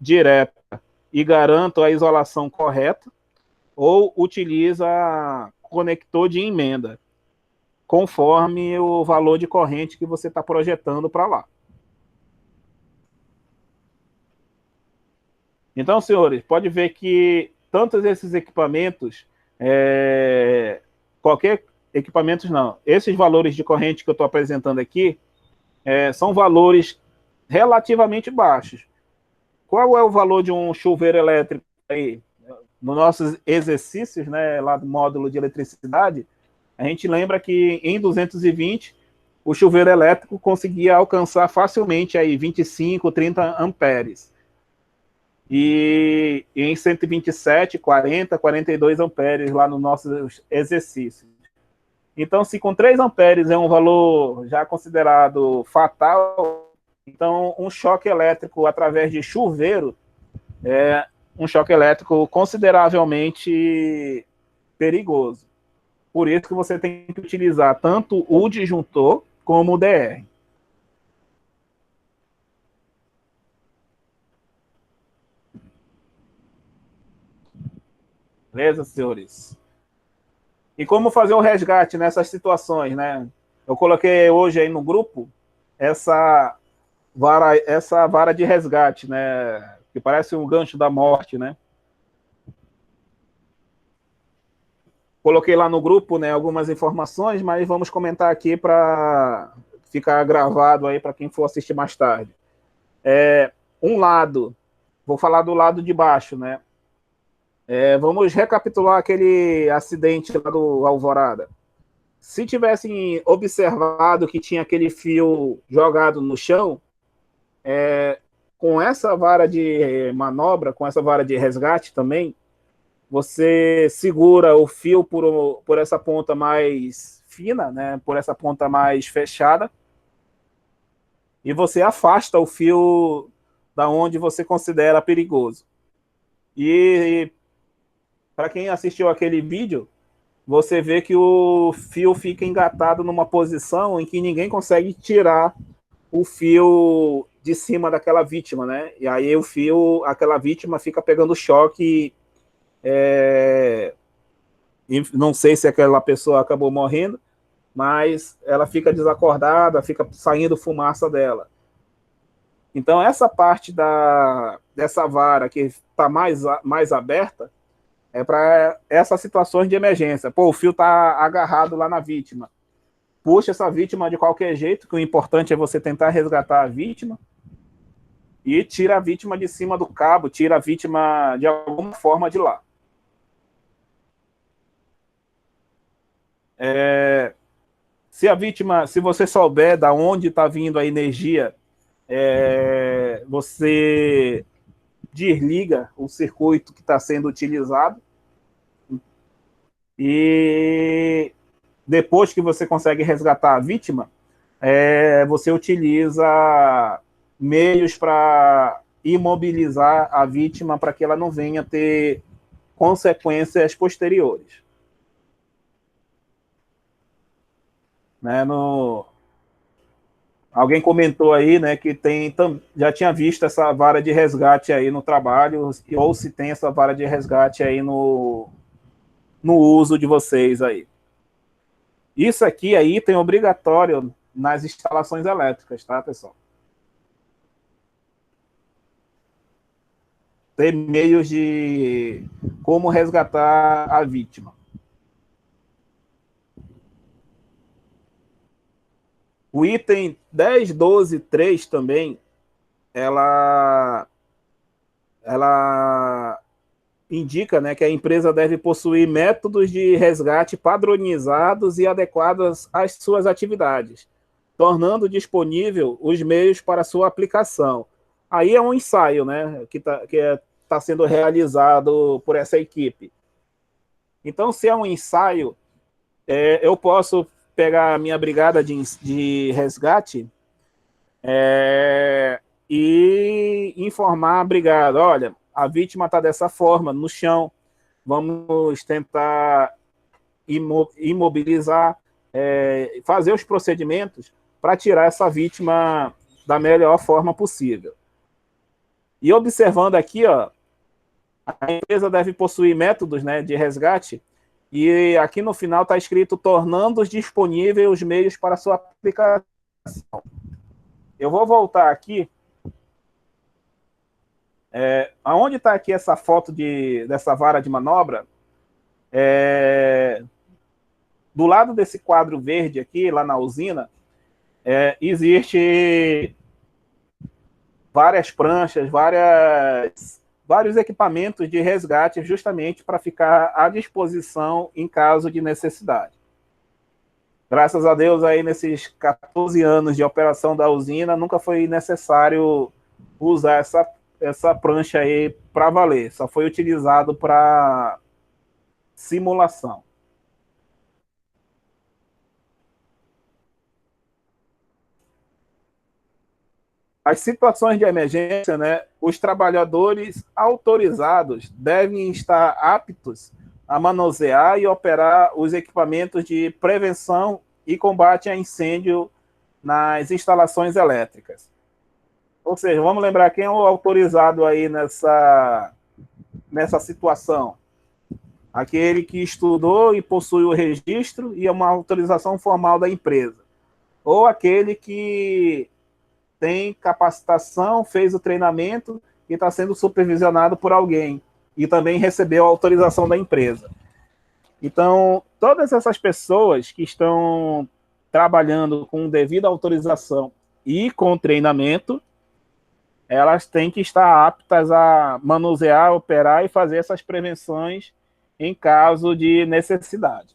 direta e garanto a isolação correta, ou utiliza conector de emenda, conforme o valor de corrente que você está projetando para lá. Então, senhores, pode ver que tantos esses equipamentos, esses valores de corrente que eu estou apresentando aqui, são valores relativamente baixos. Qual é o valor de um chuveiro elétrico aí? nos nossos exercícios, né, lá do módulo de eletricidade, a gente lembra que em 220 o chuveiro elétrico conseguia alcançar facilmente aí 25, 30 amperes. E em 127, 40, 42 amperes lá nos nossos exercícios. Então, se com 3 amperes é um valor já considerado fatal, então um choque elétrico através de chuveiro é um choque elétrico consideravelmente perigoso. Por isso que você tem que utilizar tanto o disjuntor como o DR. Beleza, senhores? E como fazer o resgate nessas situações, né? Eu coloquei hoje aí no grupo essa vara de resgate, né? Que parece um gancho da morte, né? Coloquei lá no grupo, né, algumas informações, mas vamos comentar aqui para ficar gravado aí para quem for assistir mais tarde. Um lado, vou falar do lado de baixo, né? Vamos recapitular aquele acidente lá do Alvorada. Se tivessem observado que tinha aquele fio jogado no chão, com essa vara de manobra, com essa vara de resgate também, você segura o fio por essa ponta mais fina, né, por essa ponta mais fechada, e você afasta o fio da onde você considera perigoso. E para quem assistiu aquele vídeo, você vê que o fio fica engatado numa posição em que ninguém consegue tirar o fio de cima daquela vítima, né? E aí aquela vítima fica pegando choque. Não sei se aquela pessoa acabou morrendo, mas ela fica desacordada, fica saindo fumaça dela. Então, essa parte dessa vara que está mais aberta é para essas situações de emergência. Pô, o fio está agarrado lá na vítima. Puxa essa vítima de qualquer jeito, que o importante é você tentar resgatar a vítima e tira a vítima de cima do cabo, tira a vítima de alguma forma de lá. Se você souber da onde está vindo a energia, você desliga o circuito que está sendo utilizado e depois que você consegue resgatar a vítima, você utiliza meios para imobilizar a vítima para que ela não venha ter consequências posteriores. Né, alguém comentou aí, né, que já tinha visto essa vara de resgate aí no trabalho, ou se tem essa vara de resgate aí no uso de vocês aí. Isso aqui é item obrigatório nas instalações elétricas, tá, pessoal? Tem meios de como resgatar a vítima. O item 10.12.3 também, ela indica, né, que a empresa deve possuir métodos de resgate padronizados e adequados às suas atividades, tornando disponível os meios para sua aplicação. Aí é um ensaio, né, que tá sendo realizado por essa equipe. Então, se é um ensaio, eu posso pegar a minha brigada de resgate e informar a brigada, olha, a vítima está dessa forma, no chão, vamos tentar imobilizar, fazer os procedimentos para tirar essa vítima da melhor forma possível. E observando aqui, ó, a empresa deve possuir métodos, né, de resgate. E aqui no final está escrito tornando disponíveis os meios para sua aplicação. Eu vou voltar aqui. Aonde está aqui essa foto dessa vara de manobra? Do lado desse quadro verde aqui, lá na usina, existe várias pranchas, vários equipamentos de resgate justamente para ficar à disposição em caso de necessidade. Graças a Deus, aí nesses 14 anos de operação da usina, nunca foi necessário usar essa prancha aí para valer, só foi utilizado para simulação. As situações de emergência, né, os trabalhadores autorizados devem estar aptos a manusear e operar os equipamentos de prevenção e combate a incêndio nas instalações elétricas. Ou seja, vamos lembrar quem é o autorizado aí nessa situação. Aquele que estudou e possui o registro e uma autorização formal da empresa. Ou aquele que tem capacitação, fez o treinamento e está sendo supervisionado por alguém e também recebeu a autorização da empresa. Então, todas essas pessoas que estão trabalhando com devida autorização e com treinamento, elas têm que estar aptas a manusear, operar e fazer essas prevenções em caso de necessidade.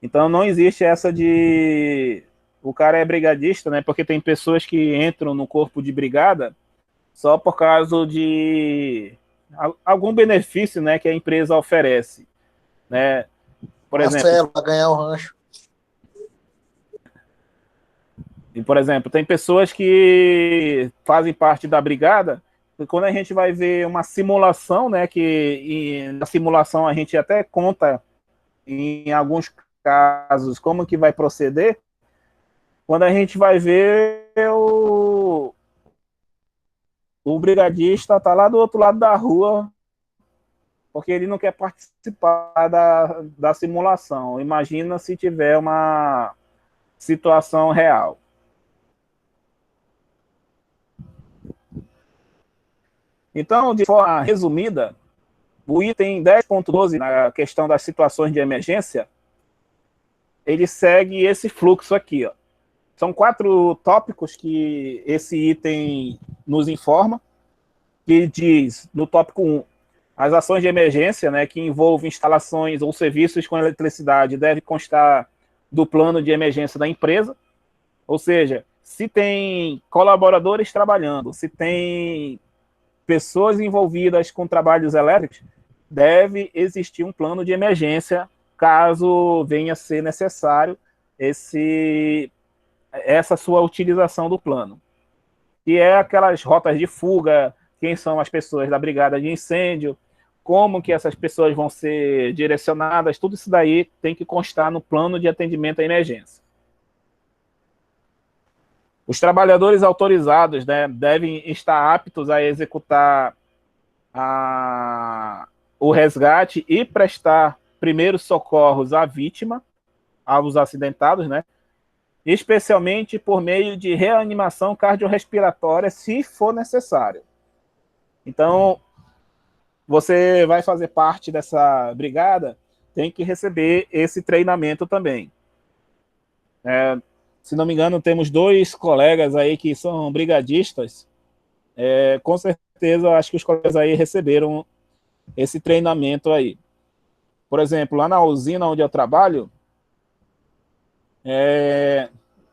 Então, não existe essa de o cara é brigadista, né? Porque tem pessoas que entram no corpo de brigada só por causa de algum benefício, né, que a empresa oferece, né? Por exemplo, para ganhar o rancho. E, por exemplo, tem pessoas que fazem parte da brigada, e quando a gente vai ver uma simulação, né, na simulação a gente até conta em alguns casos como que vai proceder. Quando a gente vai ver, o brigadista está lá do outro lado da rua, porque ele não quer participar da simulação. Imagina se tiver uma situação real. Então, de forma resumida, o item 10.12, na questão das situações de emergência, ele segue esse fluxo aqui, ó. São 4 tópicos que esse item nos informa, que diz, no tópico 1, as ações de emergência, né, que envolvem instalações ou serviços com eletricidade, deve constar do plano de emergência da empresa, ou seja, se tem colaboradores trabalhando, se tem pessoas envolvidas com trabalhos elétricos, deve existir um plano de emergência, caso venha a ser necessário essa sua utilização do plano. Que é aquelas rotas de fuga, quem são as pessoas da brigada de incêndio, como que essas pessoas vão ser direcionadas, tudo isso daí tem que constar no plano de atendimento à emergência. Os trabalhadores autorizados, né, devem estar aptos a executar o resgate e prestar primeiros socorros à vítima, aos acidentados, né, especialmente por meio de reanimação cardiorrespiratória, se for necessário. Então, você vai fazer parte dessa brigada, tem que receber esse treinamento também. Se não me engano, temos 2 colegas aí que são brigadistas. Com certeza, eu acho que os colegas aí receberam esse treinamento aí. Por exemplo, lá na usina onde eu trabalho,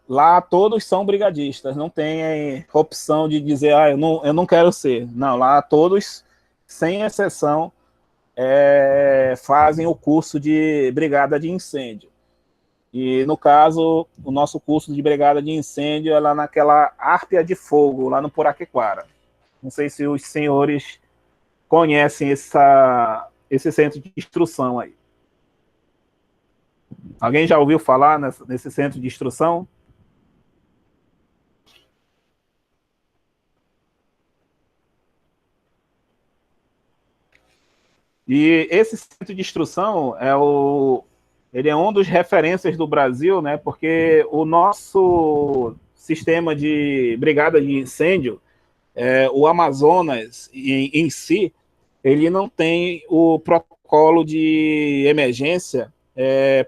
lá todos são brigadistas, não tem opção de dizer, eu não quero ser. Não, lá todos, sem exceção, fazem o curso de brigada de incêndio. E, no caso, o nosso curso de brigada de incêndio é lá naquela Árpia de Fogo, lá no Puraquequara. Não sei se os senhores conhecem esse centro de instrução aí. Alguém já ouviu falar nesse centro de instrução? E esse centro de instrução ele é um dos referências do Brasil, né? Porque o nosso sistema de brigada de incêndio, o Amazonas em si, ele não tem o protocolo de emergência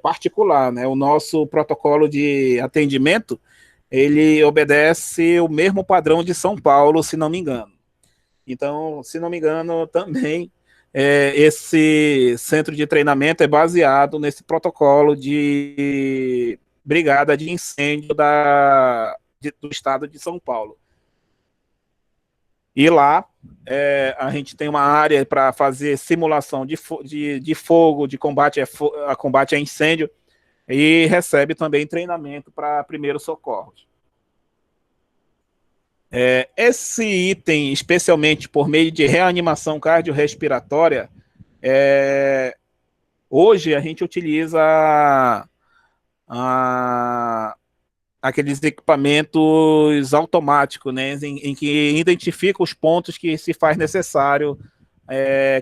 particular, né? O nosso protocolo de atendimento, ele obedece o mesmo padrão de São Paulo, se não me engano. Então, se não me engano, também esse centro de treinamento é baseado nesse protocolo de brigada de incêndio do estado de São Paulo. E lá a gente tem uma área para fazer simulação de fogo, de combate a incêndio, e recebe também treinamento para primeiros socorros. Esse item, especialmente por meio de reanimação cardiorrespiratória, hoje a gente utiliza aqueles equipamentos automáticos, né, em que identifica os pontos que se faz necessário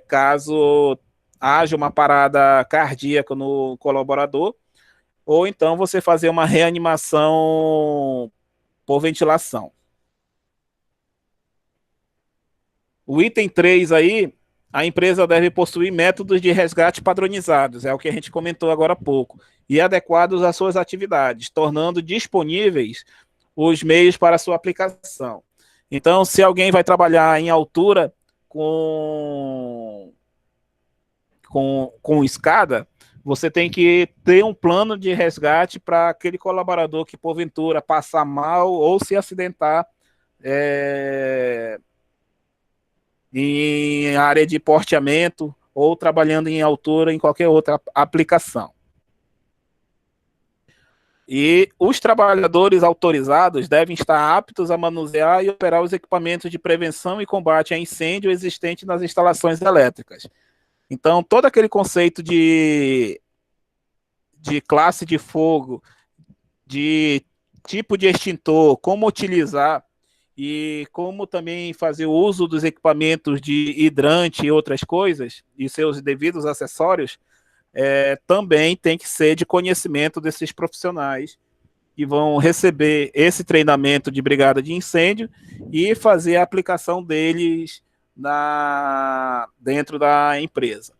caso haja uma parada cardíaca no colaborador, ou então você fazer uma reanimação por ventilação. O item 3 aí, a empresa deve possuir métodos de resgate padronizados, é o que a gente comentou agora há pouco, e adequados às suas atividades, tornando disponíveis os meios para sua aplicação. Então, se alguém vai trabalhar em altura com escada, você tem que ter um plano de resgate para aquele colaborador que, porventura, passar mal ou se acidentar em área de porteamento ou trabalhando em altura em qualquer outra aplicação. E os trabalhadores autorizados devem estar aptos a manusear e operar os equipamentos de prevenção e combate a incêndio existentes nas instalações elétricas. Então, todo aquele conceito de classe de fogo, de tipo de extintor, como utilizar e como também fazer o uso dos equipamentos de hidrante e outras coisas, e seus devidos acessórios, também tem que ser de conhecimento desses profissionais que vão receber esse treinamento de brigada de incêndio e fazer a aplicação deles dentro da empresa.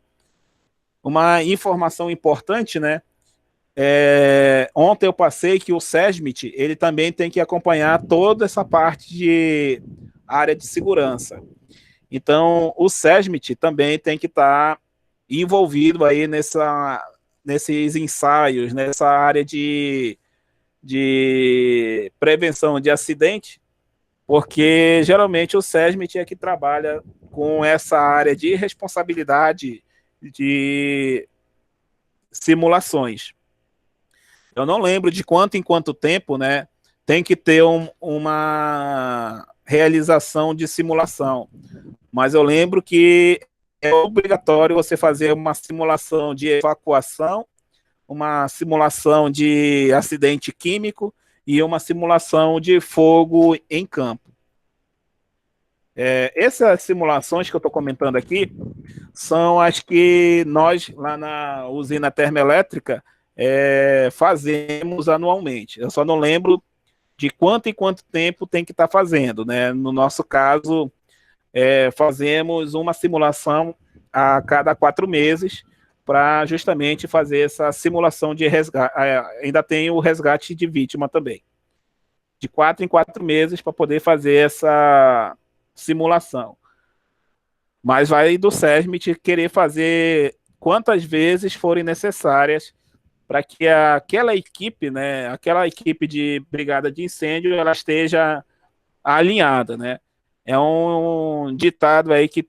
Uma informação importante, né? Ontem eu passei que o SESMIT, ele também tem que acompanhar toda essa parte de área de segurança. Então, o SESMIT também tem que estar envolvido aí nesses ensaios, nessa área de prevenção de acidente, porque geralmente o SESMIT é que trabalha com essa área de responsabilidade de simulações. Eu não lembro de quanto em quanto tempo, né, tem que ter uma realização de simulação, mas eu lembro que é obrigatório você fazer uma simulação de evacuação, uma simulação de acidente químico e uma simulação de fogo em campo. Essas simulações que eu estou comentando aqui são as que nós, lá na usina termoelétrica, fazemos anualmente. Eu só não lembro de quanto em quanto tempo tem que estar fazendo, né? No nosso caso, fazemos uma simulação a cada 4 meses para justamente fazer essa simulação de resgate. Ainda tem o resgate de vítima também. De 4 em 4 meses para poder fazer essa simulação. Mas vai do SESMIT querer fazer quantas vezes forem necessárias para que aquela equipe, né, aquela equipe de brigada de incêndio, ela esteja alinhada, né? É um ditado aí que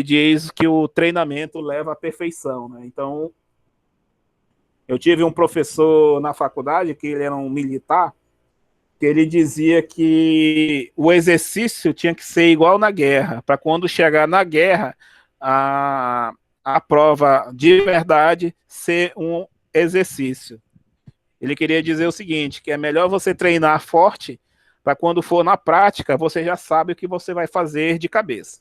diz que o treinamento leva à perfeição, né? Então, eu tive um professor na faculdade, que ele era um militar, que ele dizia que o exercício tinha que ser igual na guerra, para quando chegar na guerra, a prova de verdade ser um exercício. Ele queria dizer o seguinte, que é melhor você treinar forte, para quando for na prática, você já sabe o que você vai fazer de cabeça.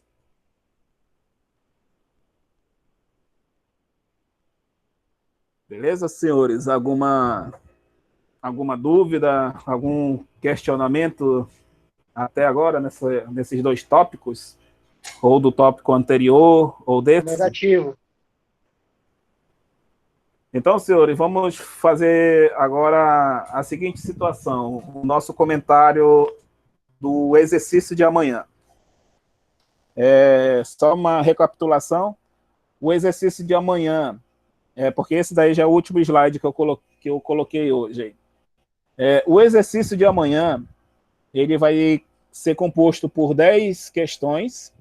Beleza, senhores? Alguma dúvida, algum questionamento até agora nesses 2 tópicos? Ou do tópico anterior, ou desse? Negativo. Então, senhores, vamos fazer agora a seguinte situação. O nosso comentário do exercício de amanhã. Só uma recapitulação, o exercício de amanhã, porque esse daí já é o último slide que eu coloquei hoje. O exercício de amanhã, ele vai ser composto por 10 questões.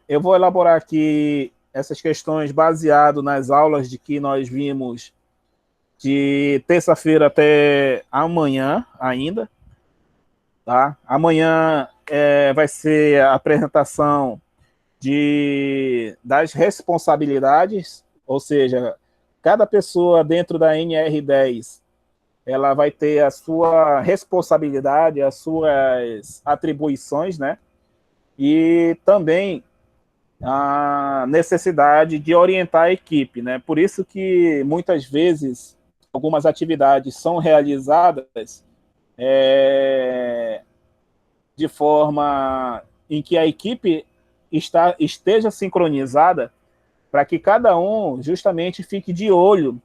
Eu vou elaborar aqui essas questões baseado nas aulas de que nós vimos de terça-feira até amanhã ainda. Tá? Amanhã vai ser a apresentação das responsabilidades, ou seja, cada pessoa dentro da NR10 ela vai ter a sua responsabilidade, as suas atribuições, né? E também a necessidade de orientar a equipe, né? Por isso que muitas vezes algumas atividades são realizadas de forma em que a equipe esteja sincronizada para que cada um justamente fique de olho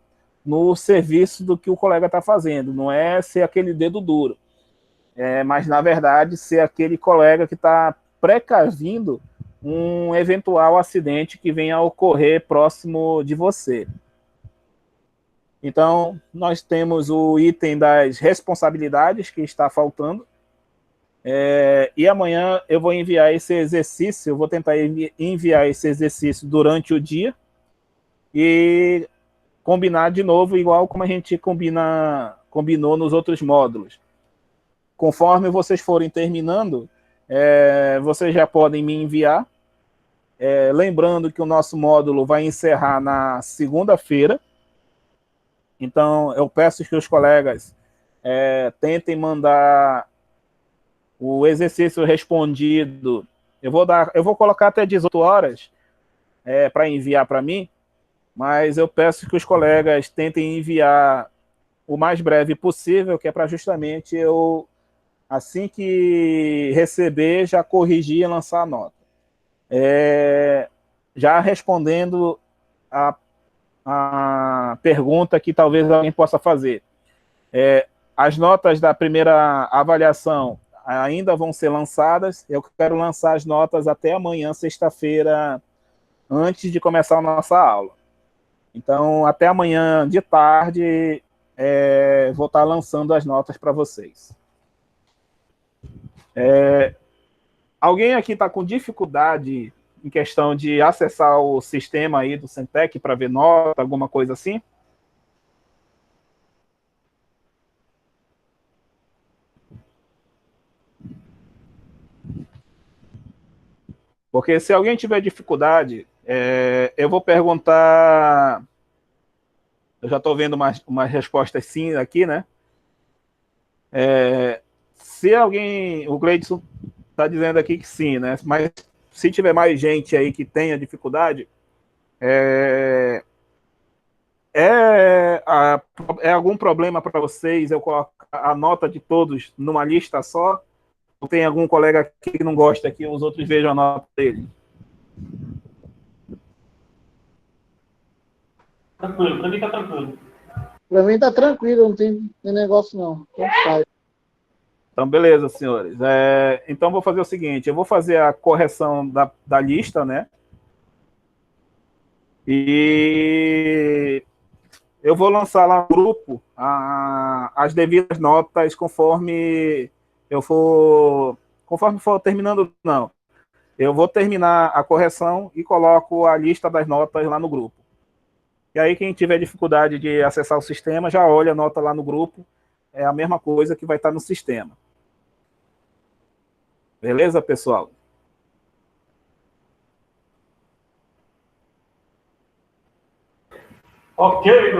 no serviço do que o colega está fazendo. Não é ser aquele dedo duro, mas, na verdade, ser aquele colega que está precavindo um eventual acidente que venha a ocorrer próximo de você. Então, nós temos o item das responsabilidades que está faltando, e amanhã eu vou enviar esse exercício, eu vou tentar enviar esse exercício durante o dia e combinar de novo, igual como a gente combinou nos outros módulos. Conforme vocês forem terminando, vocês já podem me enviar. Lembrando que o nosso módulo vai encerrar na segunda-feira. Então, eu peço que os colegas tentem mandar o exercício respondido. Eu vou colocar até 18 horas para enviar para mim, mas eu peço que os colegas tentem enviar o mais breve possível, que é para justamente eu, assim que receber, já corrigir e lançar a nota. Já respondendo a pergunta que talvez alguém possa fazer. As notas da primeira avaliação ainda vão ser lançadas. Eu quero lançar as notas até amanhã, sexta-feira, antes de começar a nossa aula. Então, até amanhã de tarde, vou estar lançando as notas para vocês. Alguém aqui está com dificuldade em questão de acessar o sistema aí do Centec para ver nota, alguma coisa assim? Porque se alguém tiver dificuldade, eu vou perguntar. Eu já estou vendo umas respostas sim aqui, né? Se alguém. O Gleidson está dizendo aqui que sim, né? Mas se tiver mais gente aí que tenha dificuldade, é algum problema para vocês eu colocar a nota de todos numa lista só? Ou tem algum colega aqui que não gosta que os outros vejam a nota dele? Tranquilo, pra mim tá tranquilo. Para mim tá tranquilo, não tem negócio não. Então, beleza, senhores. Então, vou fazer o seguinte, eu vou fazer a correção da lista, né? E eu vou lançar lá no grupo as devidas notas conforme for terminando, não. Eu vou terminar a correção e coloco a lista das notas lá no grupo. E aí, quem tiver dificuldade de acessar o sistema, já olha a nota lá no grupo. É a mesma coisa que vai estar no sistema. Beleza, pessoal? Ok,